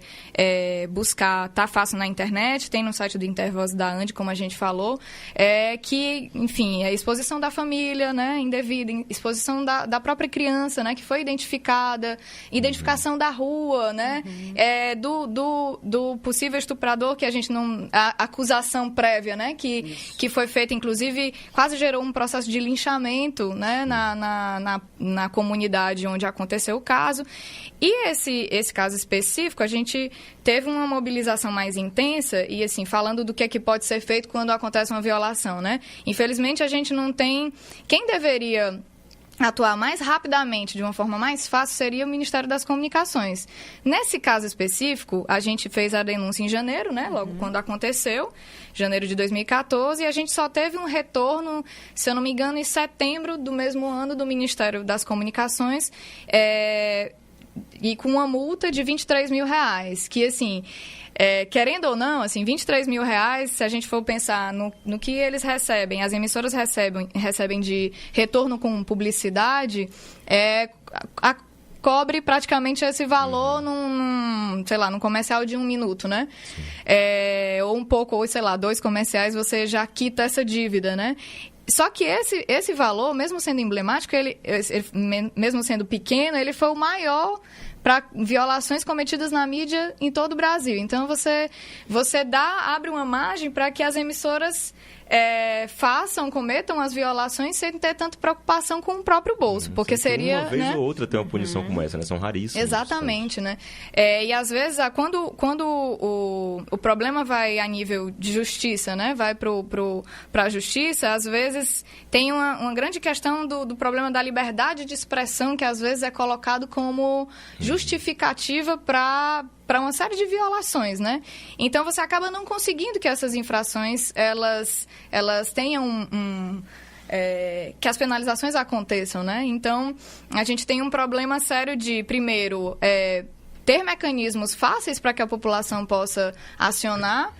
[SPEAKER 4] buscar, tá fácil na internet, tem no site do Intervoz da ANDI, como a gente falou, que, enfim, a exposição da família, né, indevida, exposição da própria criança, né, que foi identificada, identificação da rua, né, do possível estuprador, que a gente não... A acusação prévia, né, que foi feita, inclusive, quase gerou um processo de linchamento, né, na comunidade onde aconteceu o caso. E esse caso específico, a gente teve uma mobilização mais intensa e, assim, falando do que pode ser feito quando acontece uma violação, né? Infelizmente, a gente não tem... Quem deveria atuar mais rapidamente, de uma forma mais fácil, seria o Ministério das Comunicações. Nesse caso específico, a gente fez a denúncia em janeiro, né, logo quando aconteceu, janeiro de 2014, e a gente só teve um retorno, se eu não me engano, em setembro do mesmo ano do Ministério das Comunicações, e com uma multa de R$23 mil, que, assim... querendo ou não, assim, R$23 mil, se a gente for pensar no que eles recebem, as emissoras recebem de retorno com publicidade, cobre praticamente esse valor num comercial de 1 minuto, né? Ou um pouco, ou sei lá, 2 comerciais, você já quita essa dívida, né? Só que esse valor, mesmo sendo emblemático, ele mesmo sendo pequeno, ele foi o maior para violações cometidas na mídia em todo o Brasil. Então, você abre uma margem para que as emissoras cometam as violações sem ter tanta preocupação com o próprio bolso, porque seria...
[SPEAKER 3] Uma vez ou outra tem uma punição como essa, né? São raríssimas.
[SPEAKER 4] Exatamente, né? E às vezes, quando o problema vai a nível de justiça, né? Vai para a justiça, às vezes tem uma grande questão do problema da liberdade de expressão, que às vezes é colocado como justificativa para uma série de violações, né? Então, você acaba não conseguindo que essas infrações, elas tenham que as penalizações aconteçam, né? Então, a gente tem um problema sério de, primeiro, ter mecanismos fáceis para que a população possa acionar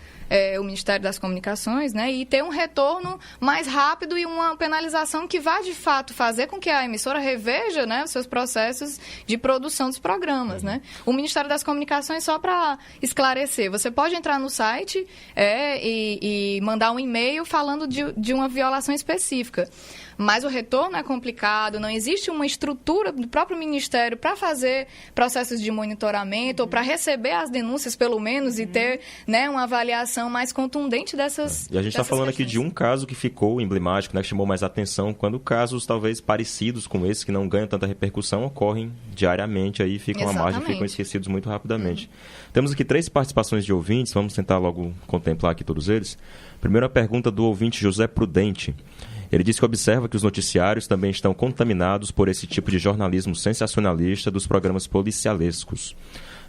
[SPEAKER 4] o Ministério das Comunicações, né, e ter um retorno mais rápido e uma penalização que vai, de fato, fazer com que a emissora reveja, né, os seus processos de produção dos programas, né. O Ministério das Comunicações, só para esclarecer, você pode entrar no site e mandar um e-mail falando de uma violação específica. Mas o retorno é complicado, não existe uma estrutura do próprio Ministério para fazer processos de monitoramento ou para receber as denúncias, pelo menos, e ter, né, uma avaliação mais contundente dessas
[SPEAKER 3] E a gente está falando aqui de um caso que ficou emblemático, né, que chamou mais atenção, quando casos talvez parecidos com esse, que não ganham tanta repercussão, ocorrem diariamente, aí ficam à margem, ficam esquecidos muito rapidamente. Temos aqui 3 participações de ouvintes, vamos tentar logo contemplar aqui todos eles. Primeiro, a pergunta do ouvinte José Prudente. Ele diz que observa que os noticiários também estão contaminados por esse tipo de jornalismo sensacionalista dos programas policialescos.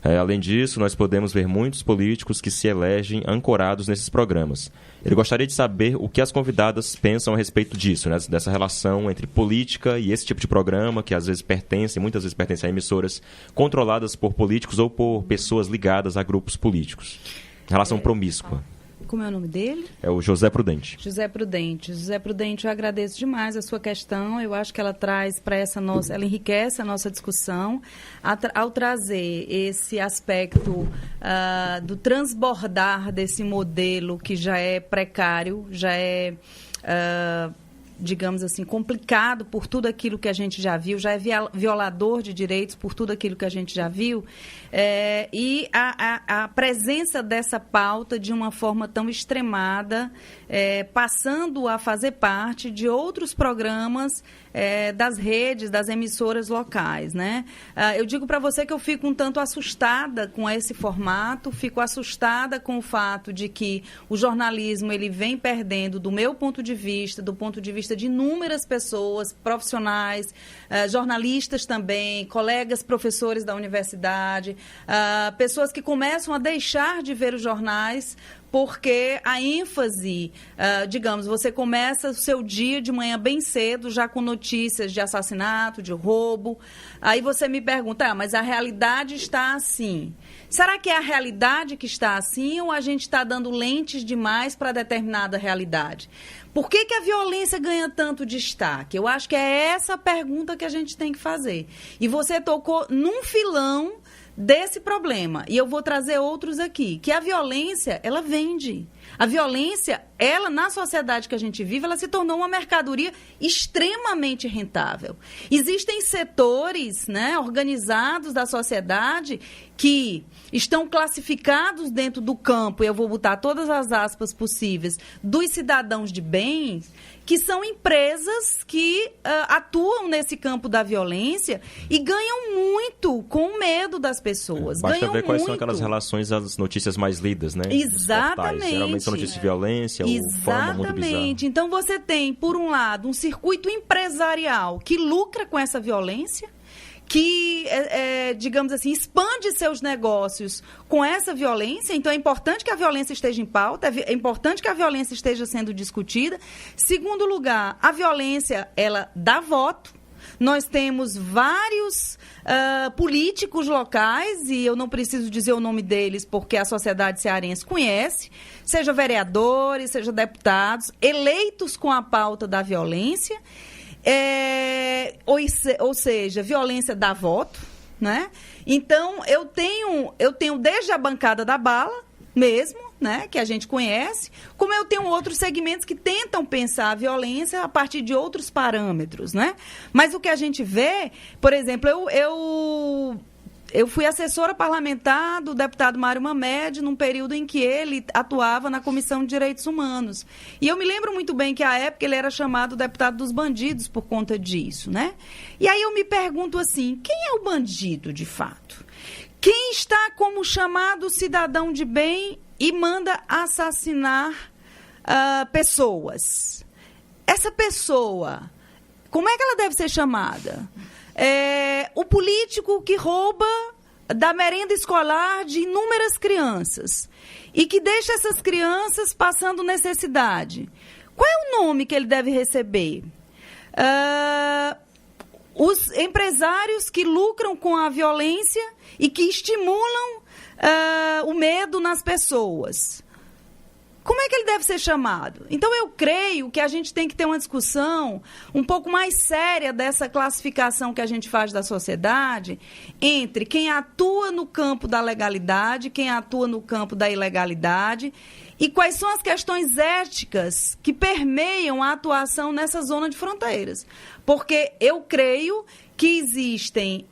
[SPEAKER 3] Além disso, nós podemos ver muitos políticos que se elegem ancorados nesses programas. Ele gostaria de saber o que as convidadas pensam a respeito disso, né? Dessa relação entre política e esse tipo de programa, que às vezes muitas vezes pertencem a emissoras controladas por políticos ou por pessoas ligadas a grupos políticos. Relação promíscua.
[SPEAKER 5] Como é o nome dele?
[SPEAKER 3] É o José Prudente.
[SPEAKER 5] José Prudente, eu agradeço demais a sua questão. Eu acho que ela traz para ela enriquece a nossa discussão ao trazer esse aspecto do transbordar desse modelo que já é precário, já é digamos assim, complicado por tudo aquilo que a gente já viu, já é violador de direitos por tudo aquilo que a gente já viu, e a presença dessa pauta de uma forma tão extremada, passando a fazer parte de outros programas das redes, das emissoras locais, né? Eu digo para você que eu fico um tanto assustada com esse formato, fico assustada com o fato de que o jornalismo ele vem perdendo, do meu ponto de vista, do ponto de vista de inúmeras pessoas, profissionais, jornalistas também, colegas professores da universidade, pessoas que começam a deixar de ver os jornais porque a ênfase, digamos, você começa o seu dia de manhã bem cedo, já com notícias de assassinato, de roubo. Aí você me pergunta, mas a realidade está assim. Será que é a realidade que está assim ou a gente está dando lentes demais para determinada realidade? Por que a violência ganha tanto destaque? Eu acho que é essa a pergunta que a gente tem que fazer. E você tocou num filão desse problema, e eu vou trazer outros aqui, que a violência, ela vende. A violência, ela, na sociedade que a gente vive, ela se tornou uma mercadoria extremamente rentável. Existem setores, né, organizados da sociedade que estão classificados dentro do campo, e eu vou botar todas as aspas possíveis, dos cidadãos de bem, que são empresas que atuam nesse campo da violência e ganham muito com o medo das pessoas.
[SPEAKER 3] Basta
[SPEAKER 5] ganham
[SPEAKER 3] ver quais
[SPEAKER 5] muito.
[SPEAKER 3] são aquelas relações às notícias mais lidas, né?
[SPEAKER 5] Exatamente.
[SPEAKER 3] Geralmente são notícias de violência, ou fama, muito bizarro.
[SPEAKER 5] Exatamente. Então você tem, por um lado, um circuito empresarial que lucra com essa violência, que, digamos assim, expande seus negócios com essa violência. Então, é importante que a violência esteja em pauta, é importante que a violência esteja sendo discutida. Segundo lugar, a violência, ela dá voto. Nós temos vários políticos locais, e eu não preciso dizer o nome deles porque a sociedade cearense conhece, seja vereadores, seja deputados, eleitos com a pauta da violência. Ou seja, violência dá voto, né? Então, eu tenho desde a bancada da bala mesmo, né, que a gente conhece, como eu tenho outros segmentos que tentam pensar a violência a partir de outros parâmetros, né? Mas o que a gente vê, por exemplo, eu fui assessora parlamentar do deputado Mário Mamed num período em que ele atuava na Comissão de Direitos Humanos. E eu me lembro muito bem que, à época, ele era chamado deputado dos bandidos por conta disso, né? E aí eu me pergunto assim, quem é o bandido, de fato? Quem está como chamado cidadão de bem e manda assassinar pessoas? Essa pessoa, como é que ela deve ser chamada? O político que rouba da merenda escolar de inúmeras crianças e que deixa essas crianças passando necessidade. Qual é o nome que ele deve receber? Os empresários que lucram com a violência e que estimulam o medo nas pessoas. Como é que ele deve ser chamado? Então, eu creio que a gente tem que ter uma discussão um pouco mais séria dessa classificação que a gente faz da sociedade entre quem atua no campo da legalidade, quem atua no campo da ilegalidade e quais são as questões éticas que permeiam a atuação nessa zona de fronteiras. Porque eu creio que existem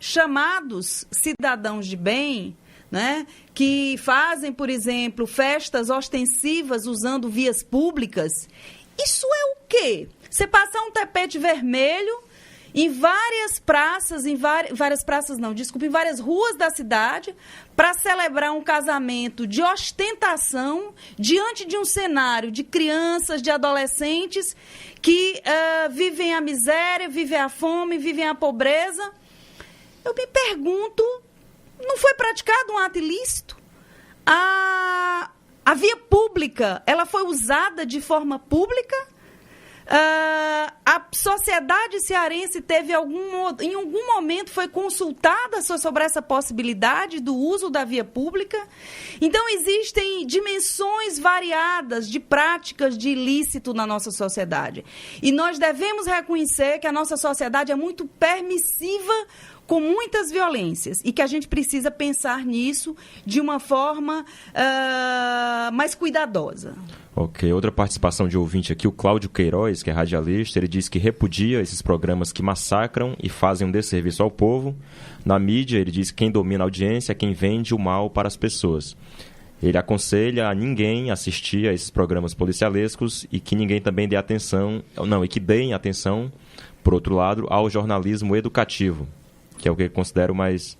[SPEAKER 5] chamados cidadãos de bem, né, que fazem, por exemplo, festas ostensivas usando vias públicas. Isso é o quê? Você passar um tapete vermelho em várias praças, em várias ruas da cidade, para celebrar um casamento de ostentação diante de um cenário de crianças, de adolescentes que vivem a miséria, vivem a fome, vivem a pobreza. Eu me pergunto não foi praticado um ato ilícito. A via pública, ela foi usada de forma pública. A sociedade cearense teve em algum momento foi consultada sobre essa possibilidade do uso da via pública. Então, existem dimensões variadas de práticas de ilícito na nossa sociedade. E nós devemos reconhecer que a nossa sociedade é muito permissiva com muitas violências e que a gente precisa pensar nisso de uma forma mais cuidadosa.
[SPEAKER 3] Ok, outra participação de ouvinte aqui, o Cláudio Queiroz, que é radialista, ele diz que repudia esses programas que massacram e fazem um desserviço ao povo. Na mídia, ele diz que quem domina a audiência é quem vende o mal para as pessoas. Ele aconselha a ninguém assistir a esses programas policialescos e que ninguém também dê atenção, e que deem atenção, por outro lado, ao jornalismo educativo, que é o que ele considera o mais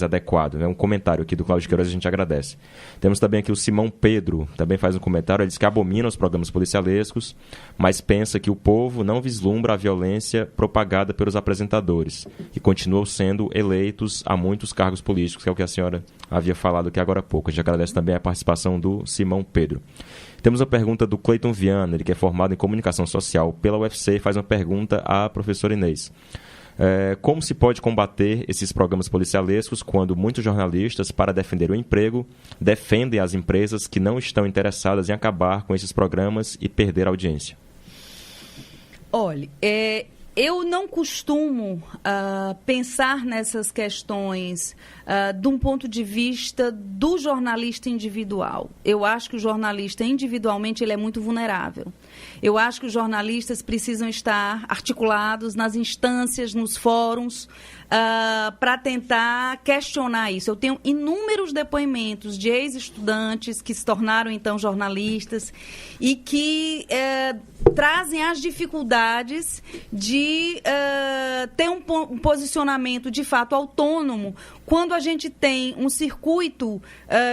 [SPEAKER 3] adequado. Um comentário aqui do Cláudio Queiroz, a gente agradece. Temos também aqui o Simão Pedro, também faz um comentário, ele diz que abomina os programas policialescos, mas pensa que o povo não vislumbra a violência propagada pelos apresentadores e continuam sendo eleitos a muitos cargos políticos, que é o que a senhora havia falado aqui agora há pouco. A gente agradece também a participação do Simão Pedro. Temos a pergunta do Cleiton Viana, ele que é formado em comunicação social pela UFC, e faz uma pergunta à professora Inês. Como se pode combater esses programas policialescos quando muitos jornalistas, para defender o emprego, defendem as empresas que não estão interessadas em acabar com esses programas e perder a audiência?
[SPEAKER 5] Olha, eu não costumo pensar nessas questões de um ponto de vista do jornalista individual. Eu acho que o jornalista individualmente ele é muito vulnerável. Eu acho que os jornalistas precisam estar articulados nas instâncias, nos fóruns, para tentar questionar isso. Eu tenho inúmeros depoimentos de ex-estudantes que se tornaram, então, jornalistas e que trazem as dificuldades de ter um posicionamento, de fato, autônomo quando a gente tem um circuito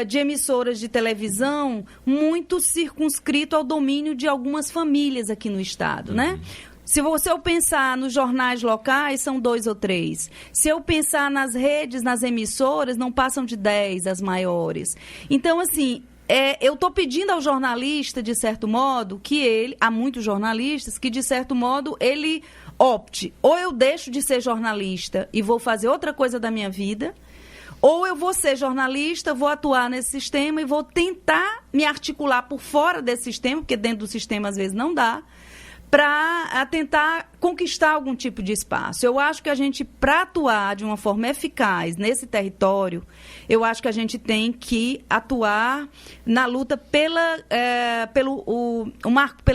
[SPEAKER 5] de emissoras de televisão muito circunscrito ao domínio de algumas famílias aqui no estado, né? Se eu pensar nos jornais locais, são 2 ou 3. Se eu pensar nas redes, nas emissoras, não passam de 10 as maiores. Então, assim, eu estou pedindo ao jornalista, de certo modo, há muitos jornalistas que, de certo modo, ele opte. Ou eu deixo de ser jornalista e vou fazer outra coisa da minha vida, ou eu vou ser jornalista, vou atuar nesse sistema e vou tentar me articular por fora desse sistema, porque dentro do sistema às vezes não dá, para tentar conquistar algum tipo de espaço. Eu acho que a gente, para atuar de uma forma eficaz nesse território, eu acho que a gente tem que atuar na luta pela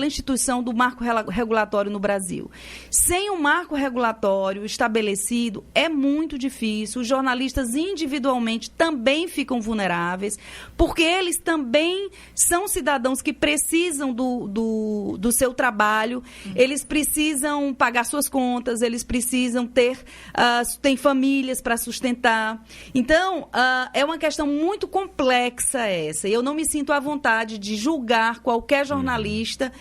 [SPEAKER 5] instituição do marco regulatório no Brasil. Sem um marco regulatório estabelecido, é muito difícil. Os jornalistas individualmente também ficam vulneráveis, porque eles também são cidadãos que precisam do seu trabalho, eles precisam pagar suas contas, eles precisam ter famílias para sustentar. Então, é uma questão muito complexa essa. Eu não me sinto à vontade de julgar qualquer jornalista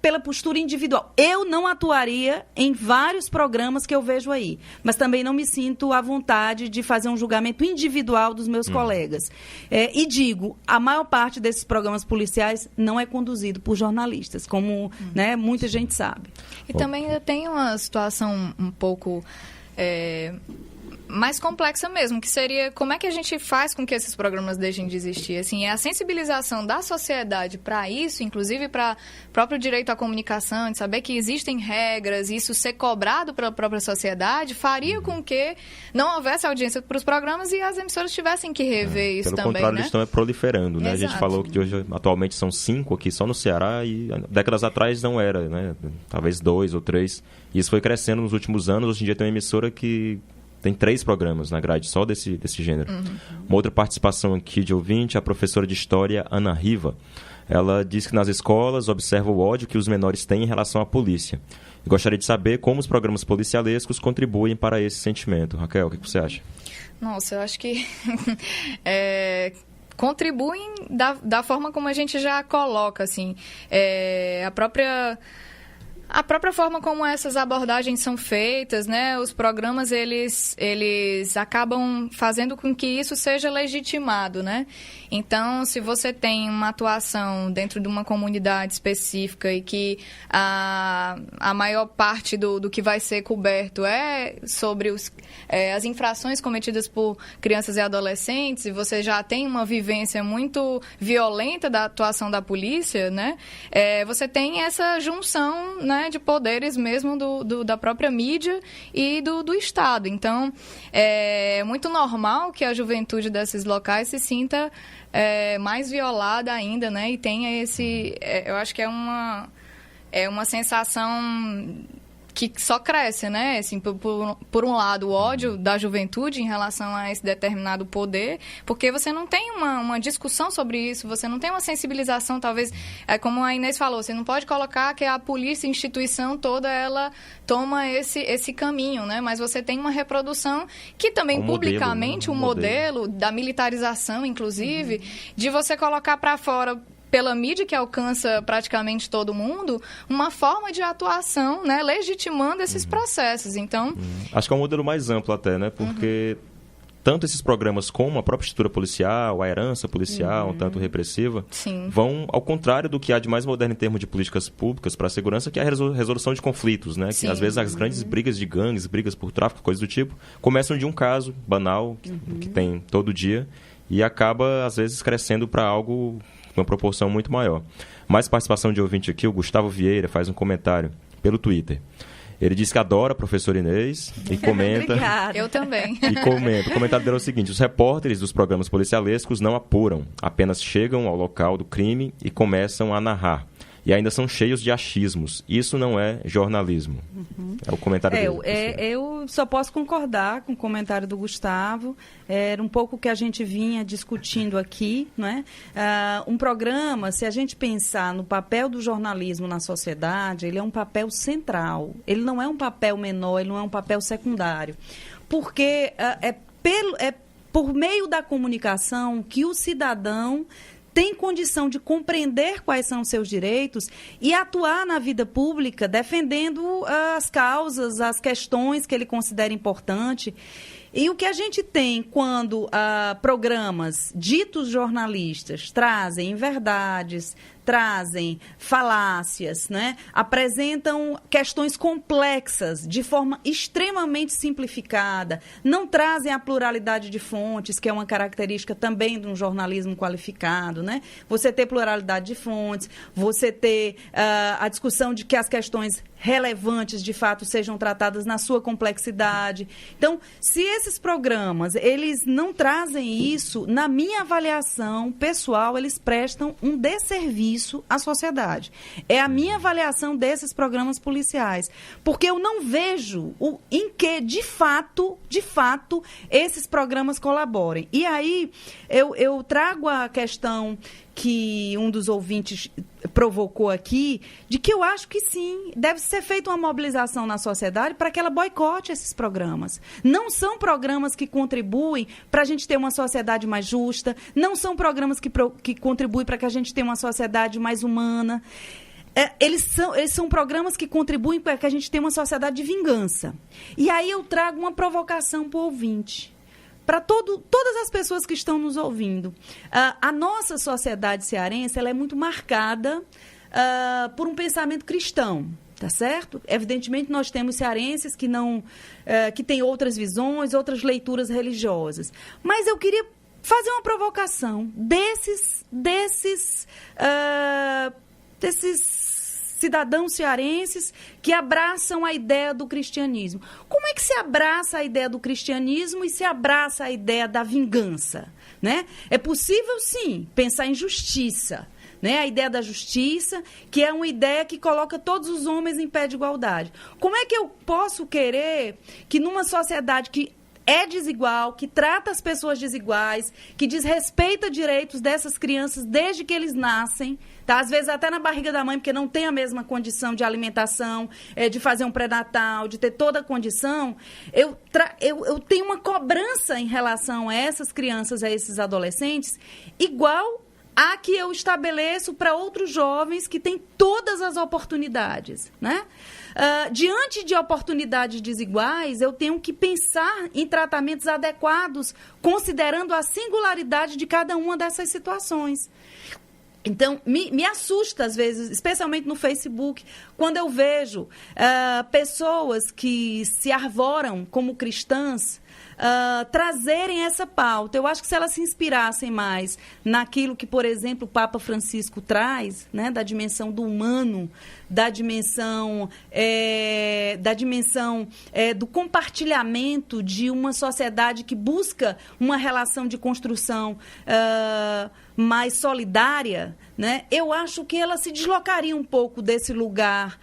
[SPEAKER 5] pela postura individual. Eu não atuaria em vários programas que eu vejo aí, mas também não me sinto à vontade de fazer um julgamento individual dos meus colegas. E digo, a maior parte desses programas policiais não é conduzido por jornalistas, como muita gente sabe.
[SPEAKER 4] E também tem uma situação um pouco mais complexa mesmo, que seria como é que a gente faz com que esses programas deixem de existir. Assim, a sensibilização da sociedade para isso, inclusive para o próprio direito à comunicação, de saber que existem regras, e isso ser cobrado pela própria sociedade, faria com que não houvesse audiência para os programas e as emissoras tivessem que rever isso também,
[SPEAKER 3] Pelo contrário,
[SPEAKER 4] né?
[SPEAKER 3] eles estão proliferando, né?
[SPEAKER 4] Exato.
[SPEAKER 3] A gente falou que hoje, atualmente, são 5 aqui só no Ceará e décadas atrás não era, né? Talvez 2 ou 3. E isso foi crescendo nos últimos anos. Hoje em dia tem uma emissora que tem 3 programas na grade só desse gênero. Uma outra participação aqui de ouvinte, a professora de História, Ana Riva. Ela diz que nas escolas observa o ódio que os menores têm em relação à polícia. E gostaria de saber como os programas policialescos contribuem para esse sentimento. Raquel, o que você acha?
[SPEAKER 4] Nossa, eu acho que contribuem da forma como a gente já coloca, assim. A A própria forma como essas abordagens são feitas, né? Os programas, eles acabam fazendo com que isso seja legitimado, né? Então, se você tem uma atuação dentro de uma comunidade específica e que a maior parte do que vai ser coberto é sobre as infrações cometidas por crianças e adolescentes, e você já tem uma vivência muito violenta da atuação da polícia, né? Você tem essa junção, né, de poderes mesmo da própria mídia e do Estado. Então, é muito normal que a juventude desses locais se sinta mais violada ainda, né? E tenha eu acho que é uma sensação que só cresce, né? Assim, por um lado, o ódio da juventude em relação a esse determinado poder, porque você não tem uma discussão sobre isso, você não tem uma sensibilização, talvez, como a Inês falou, você não pode colocar que a polícia, a instituição toda, ela toma esse caminho, né? Mas você tem uma reprodução que também, publicamente, um modelo da militarização, inclusive, de você colocar para fora, pela mídia que alcança praticamente todo mundo, uma forma de atuação, né, legitimando esses processos. Então,
[SPEAKER 3] acho que é um modelo mais amplo até, né? Porque tanto esses programas como a própria estrutura policial, a herança policial, um tanto repressiva, vão ao contrário do que há de mais moderno em termos de políticas públicas para a segurança, que é a resolução de conflitos, né? Que às vezes as grandes brigas de gangues, brigas por tráfico, coisas do tipo, começam de um caso banal que tem todo dia e acaba, às vezes, crescendo para algo uma proporção muito maior. Mais participação de ouvinte aqui, o Gustavo Vieira faz um comentário pelo Twitter. Ele diz que adora a professora Inês e comenta...
[SPEAKER 4] Obrigada. Eu também.
[SPEAKER 3] E comenta. O comentário dele é o seguinte: os repórteres dos programas policialescos não apuram, apenas chegam ao local do crime e começam a narrar. E ainda são cheios de achismos. Isso não é jornalismo. É o comentário dele.
[SPEAKER 5] Eu só posso concordar com o comentário do Gustavo. Era um pouco o que a gente vinha discutindo aqui, não é? Um programa, se a gente pensar no papel do jornalismo na sociedade, ele é um papel central. Ele não é um papel menor, ele não é um papel secundário. Porque é por meio da comunicação que o cidadão tem condição de compreender quais são os seus direitos e atuar na vida pública defendendo as causas, as questões que ele considera importante. E o que a gente tem quando programas ditos jornalistas trazem inverdades, trazem falácias, né? Apresentam questões complexas de forma extremamente simplificada, não trazem a pluralidade de fontes, que é uma característica também de um jornalismo qualificado, né? Você ter pluralidade de fontes, você ter a discussão de que as questões relevantes, de fato, sejam tratadas na sua complexidade. Então, se esses programas, eles não trazem isso, na minha avaliação pessoal, eles prestam um desserviço à sociedade. É a minha avaliação desses programas policiais. Porque eu não vejo em que, de fato, esses programas colaborem. E aí, eu trago a questão que um dos ouvintes provocou aqui, de que eu acho que sim, deve ser feita uma mobilização na sociedade para que ela boicote esses programas. Não são programas que contribuem para a gente ter uma sociedade mais justa, não são programas que contribuem para que a gente tenha uma sociedade mais humana. Eles são programas que contribuem para que a gente tenha uma sociedade de vingança. E aí eu trago uma provocação para o ouvinte. Para todas as pessoas que estão nos ouvindo. A nossa sociedade cearense ela é muito marcada por um pensamento cristão, tá certo? Evidentemente, nós temos cearenses que têm outras visões, outras leituras religiosas. Mas eu queria fazer uma provocação desses cidadãos cearenses que abraçam a ideia do cristianismo. Como é que se abraça a ideia do cristianismo e se abraça a ideia da vingança, né? É possível, sim, pensar em justiça, né? A ideia da justiça, que é uma ideia que coloca todos os homens em pé de igualdade. Como é que eu posso querer que numa sociedade que é desigual, que trata as pessoas desiguais, que desrespeita direitos dessas crianças desde que eles nascem, tá? Às vezes até na barriga da mãe, porque não tem a mesma condição de alimentação, de fazer um pré-natal, de ter toda a condição, eu tenho uma cobrança em relação a essas crianças, a esses adolescentes, igual a que eu estabeleço para outros jovens que têm todas as oportunidades, né? Diante de oportunidades desiguais, eu tenho que pensar em tratamentos adequados, considerando a singularidade de cada uma dessas situações. Então, me assusta, às vezes, especialmente no Facebook, quando eu vejo pessoas que se arvoram como cristãs trazerem essa pauta. Eu acho que se elas se inspirassem mais naquilo que, por exemplo, o Papa Francisco traz, né, da dimensão do humano, da dimensão do compartilhamento de uma sociedade que busca uma relação de construção mais solidária, né? Eu acho que ela se deslocaria um pouco desse lugar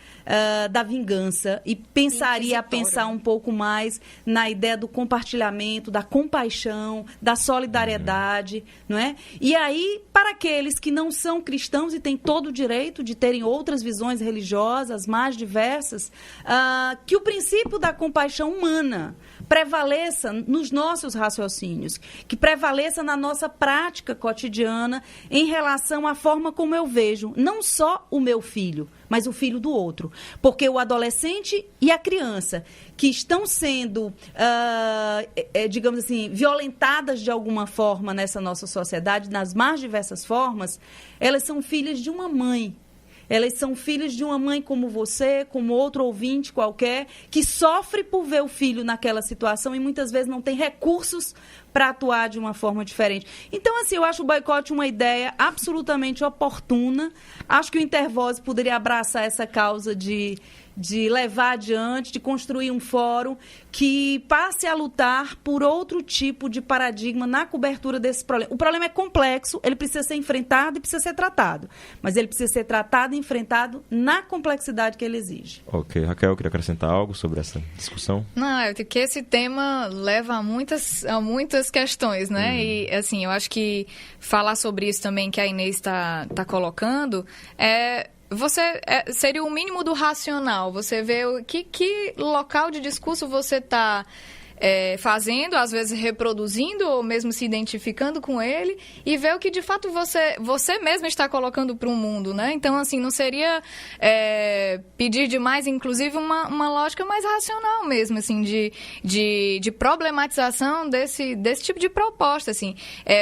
[SPEAKER 5] da vingança e pensaria a pensar um pouco mais na ideia do compartilhamento, da compaixão, da solidariedade, não é? E aí, para aqueles que não são cristãos e têm todo o direito de terem outras visões religiosas mais diversas, que o princípio da compaixão humana prevaleça nos nossos raciocínios, que prevaleça na nossa prática cotidiana em relação à forma como eu vejo não só o meu filho, mas o filho do outro. Porque o adolescente e a criança que estão sendo, digamos assim, violentadas de alguma forma nessa nossa sociedade, nas mais diversas formas, elas são filhas de uma mãe. Elas são filhas de uma mãe como você, como outro ouvinte qualquer, que sofre por ver o filho naquela situação e muitas vezes não tem recursos para atuar de uma forma diferente. Então, assim, eu acho o boicote uma ideia absolutamente oportuna. Acho que o Intervoz poderia abraçar essa causa de levar adiante, de construir um fórum que passe a lutar por outro tipo de paradigma na cobertura desse problema. O problema é complexo, ele precisa ser enfrentado e precisa ser tratado, mas ele precisa ser tratado e enfrentado na complexidade que ele exige.
[SPEAKER 3] Ok, Raquel, queria acrescentar algo sobre essa discussão?
[SPEAKER 4] Não, é que esse tema leva a muitas questões, né? E, assim, eu acho que falar sobre isso também que a Inês está colocando seria o mínimo do racional. Você vê que local de discurso você está fazendo, às vezes reproduzindo ou mesmo se identificando com ele e ver o que de fato você mesmo está colocando para o mundo, né? Então, assim, não seria pedir demais, inclusive, uma lógica mais racional mesmo, assim, de problematização desse tipo de proposta, assim.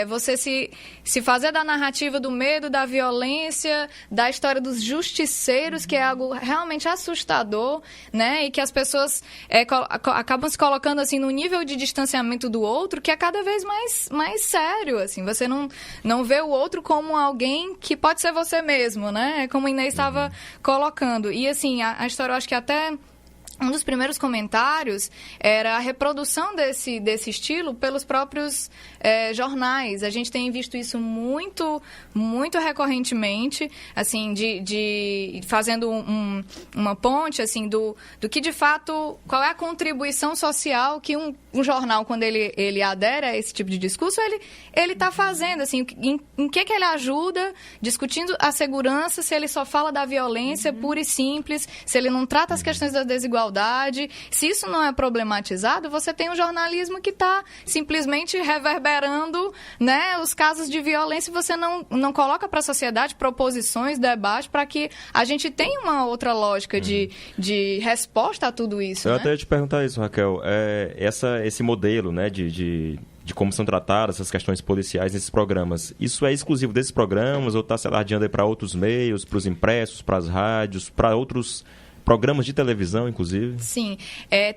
[SPEAKER 4] Você se fazer da narrativa do medo, da violência, da história dos justiceiros, que é algo realmente assustador, né? E que as pessoas acabam se colocando, assim, no nível de distanciamento do outro que é cada vez mais sério, assim. Você não vê o outro como alguém que pode ser você mesmo, né? Como a Inês estava colocando. E, assim, a história, eu acho que até um dos primeiros comentários era a reprodução desse estilo pelos próprios jornais. A gente tem visto isso muito, muito recorrentemente, assim, de fazendo uma ponte, assim, do que, de fato, qual é a contribuição social que um jornal, quando ele adere a esse tipo de discurso, ele está fazendo, assim, em que ele ajuda, discutindo a segurança, se ele só fala da violência pura e simples, se ele não trata as questões da desigualdade. Se isso não é problematizado, você tem um jornalismo que está simplesmente reverberando, né, os casos de violência e você não coloca para a sociedade proposições, debate, para que a gente tenha uma outra lógica de resposta a tudo isso.
[SPEAKER 3] Eu
[SPEAKER 4] né?
[SPEAKER 3] até ia te perguntar isso, Raquel. Esse modelo, né, de como são tratadas essas questões policiais nesses programas, isso é exclusivo desses programas ou está se alardeando para outros meios, para os impressos, para as rádios, para outros programas de televisão, inclusive? Sim.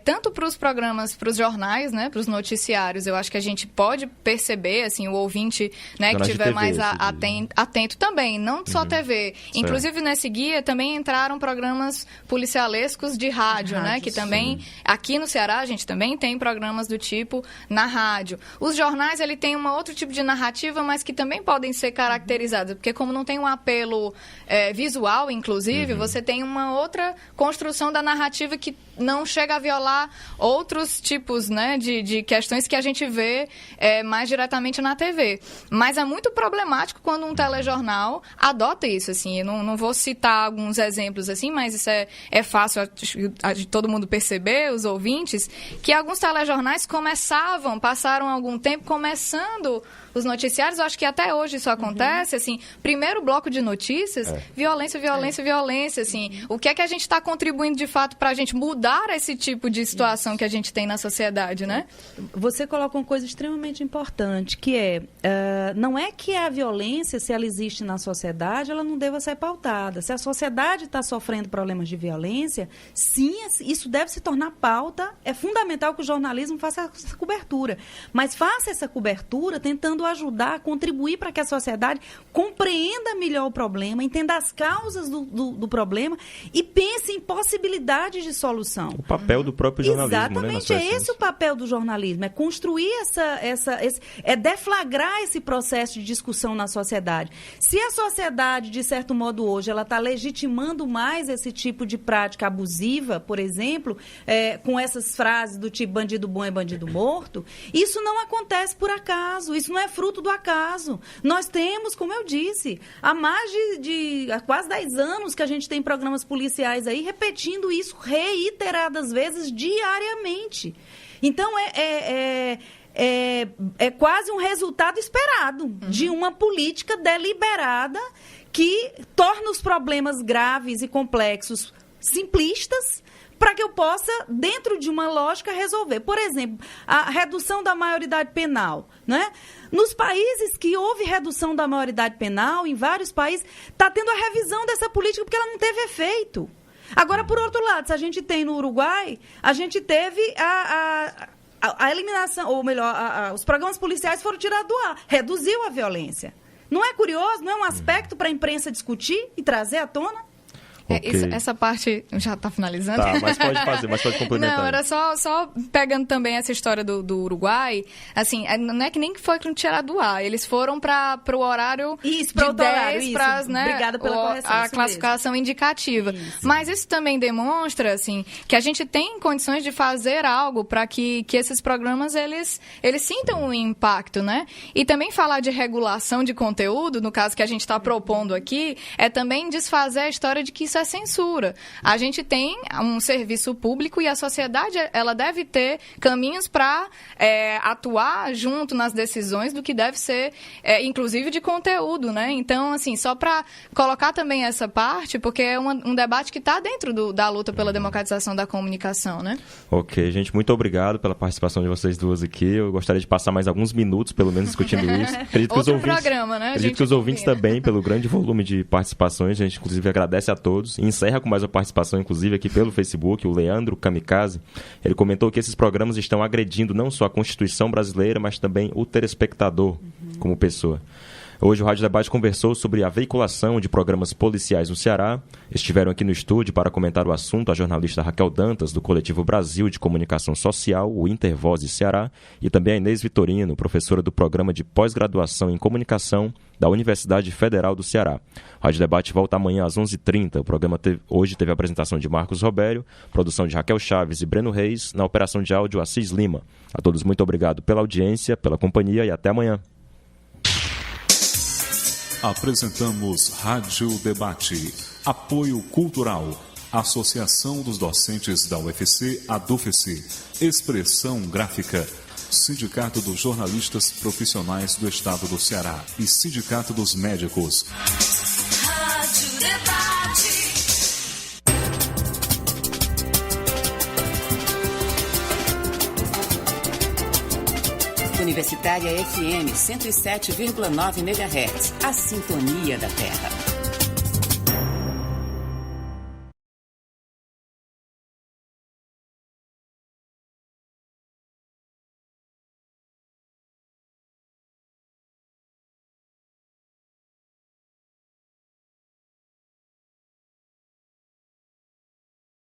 [SPEAKER 4] Tanto para os programas, para os jornais, né, para os noticiários, eu acho que a gente pode perceber, assim, o ouvinte, né, que estiver mais atento também, não só TV. Certo. Inclusive, nesse guia também entraram programas policialescos de rádio, né, que também, aqui no Ceará, a gente também tem programas do tipo na rádio. Os jornais, ele tem um outro tipo de narrativa, mas que também podem ser caracterizados, porque como não tem um apelo visual, inclusive, você tem uma outra construção da narrativa que não chega a violar outros tipos, né, de questões que a gente vê mais diretamente na TV. Mas é muito problemático quando um telejornal adota isso, assim. Eu não vou citar alguns exemplos, assim, mas isso é fácil de todo mundo perceber, os ouvintes, que alguns telejornais passaram algum tempo começando os noticiários, eu acho que até hoje isso acontece, assim, primeiro bloco de notícias, violência, assim, o que é que a gente está contribuindo de fato para a gente mudar esse tipo de situação que a gente tem na sociedade, né?
[SPEAKER 5] Você coloca uma coisa extremamente importante, que não é que a violência, se ela existe na sociedade, ela não deva ser pautada. Se a sociedade está sofrendo problemas de violência, sim, isso deve se tornar pauta. É fundamental que o jornalismo faça essa cobertura. Mas faça essa cobertura tentando ajudar, contribuir para que a sociedade compreenda melhor o problema, entenda as causas do problema e pense em possibilidades de solução.
[SPEAKER 3] O papel do próprio jornalismo.
[SPEAKER 5] Exatamente,
[SPEAKER 3] né,
[SPEAKER 5] é esse o papel do jornalismo, é construir é deflagrar esse processo de discussão na sociedade. Se a sociedade, de certo modo, hoje, ela está legitimando mais esse tipo de prática abusiva, por exemplo, com essas frases do tipo bandido bom é bandido morto, isso não acontece por acaso, isso não é fruto do acaso. Nós temos, como eu disse, há há quase 10 anos que a gente tem programas policiais aí repetindo isso reiteradas vezes diariamente. Então, é quase um resultado esperado de uma política deliberada que torna os problemas graves e complexos simplistas para que eu possa, dentro de uma lógica, resolver. Por exemplo, a redução da maioridade penal, né? Nos países que houve redução da maioridade penal, em vários países, está tendo a revisão dessa política porque ela não teve efeito. Agora, por outro lado, se a gente tem no Uruguai, a gente teve a eliminação, ou melhor, os programas policiais foram tirados do ar, reduziu a violência. Não é curioso? Não é um aspecto para a imprensa discutir e trazer à tona?
[SPEAKER 3] Okay.
[SPEAKER 4] Essa parte já está finalizando?
[SPEAKER 3] Tá, mas pode complementar.
[SPEAKER 4] Não, era só pegando também essa história do Uruguai, assim, não é que nem que foi tirado do ar, eles foram para o horário de 10 para, né,
[SPEAKER 5] obrigada pela correção,
[SPEAKER 4] a classificação mesmo. Indicativa. Isso. Mas isso também demonstra, assim, que a gente tem condições de fazer algo para que esses programas, eles sintam um impacto, né? E também falar de regulação de conteúdo, no caso que a gente está propondo aqui, é também desfazer a história de que isso é censura. A gente tem um serviço público e a sociedade, ela deve ter caminhos para atuar junto nas decisões do que deve ser, inclusive de conteúdo, né? Então, assim, só para colocar também essa parte, porque é um debate que está dentro da luta pela democratização da comunicação, né?
[SPEAKER 3] Ok, gente, muito obrigado pela participação de vocês duas aqui. Eu gostaria de passar mais alguns minutos, pelo menos, discutindo isso. Acredito
[SPEAKER 4] programa, né?
[SPEAKER 3] Acredito que os ouvintes também, pelo grande volume de participações, a gente, inclusive, agradece a todos. E encerra com mais uma participação, inclusive, aqui pelo Facebook, o Leandro Kamikaze. Ele comentou que esses programas estão agredindo não só a Constituição brasileira, mas também o telespectador como pessoa. Hoje o Rádio Debate conversou sobre a veiculação de programas policiais no Ceará. Estiveram aqui no estúdio para comentar o assunto a jornalista Raquel Dantas, do Coletivo Brasil de Comunicação Social, o Intervoz Ceará, e também a Inês Vitorino, professora do Programa de Pós-Graduação em Comunicação da Universidade Federal do Ceará. O Rádio Debate volta amanhã às 11h30. O programa hoje teve a apresentação de Marcos Robério, produção de Raquel Chaves e Breno Reis, na operação de áudio Assis Lima. A todos muito obrigado pela audiência, pela companhia e até amanhã.
[SPEAKER 1] Apresentamos Rádio Debate. Apoio Cultural. Associação dos Docentes da UFC, ADUFESI. Expressão Gráfica. Sindicato dos Jornalistas Profissionais do Estado do Ceará e Sindicato dos Médicos.
[SPEAKER 2] Rádio Debate.
[SPEAKER 6] Universitária FM 107,9 MHz. A sintonia da Terra.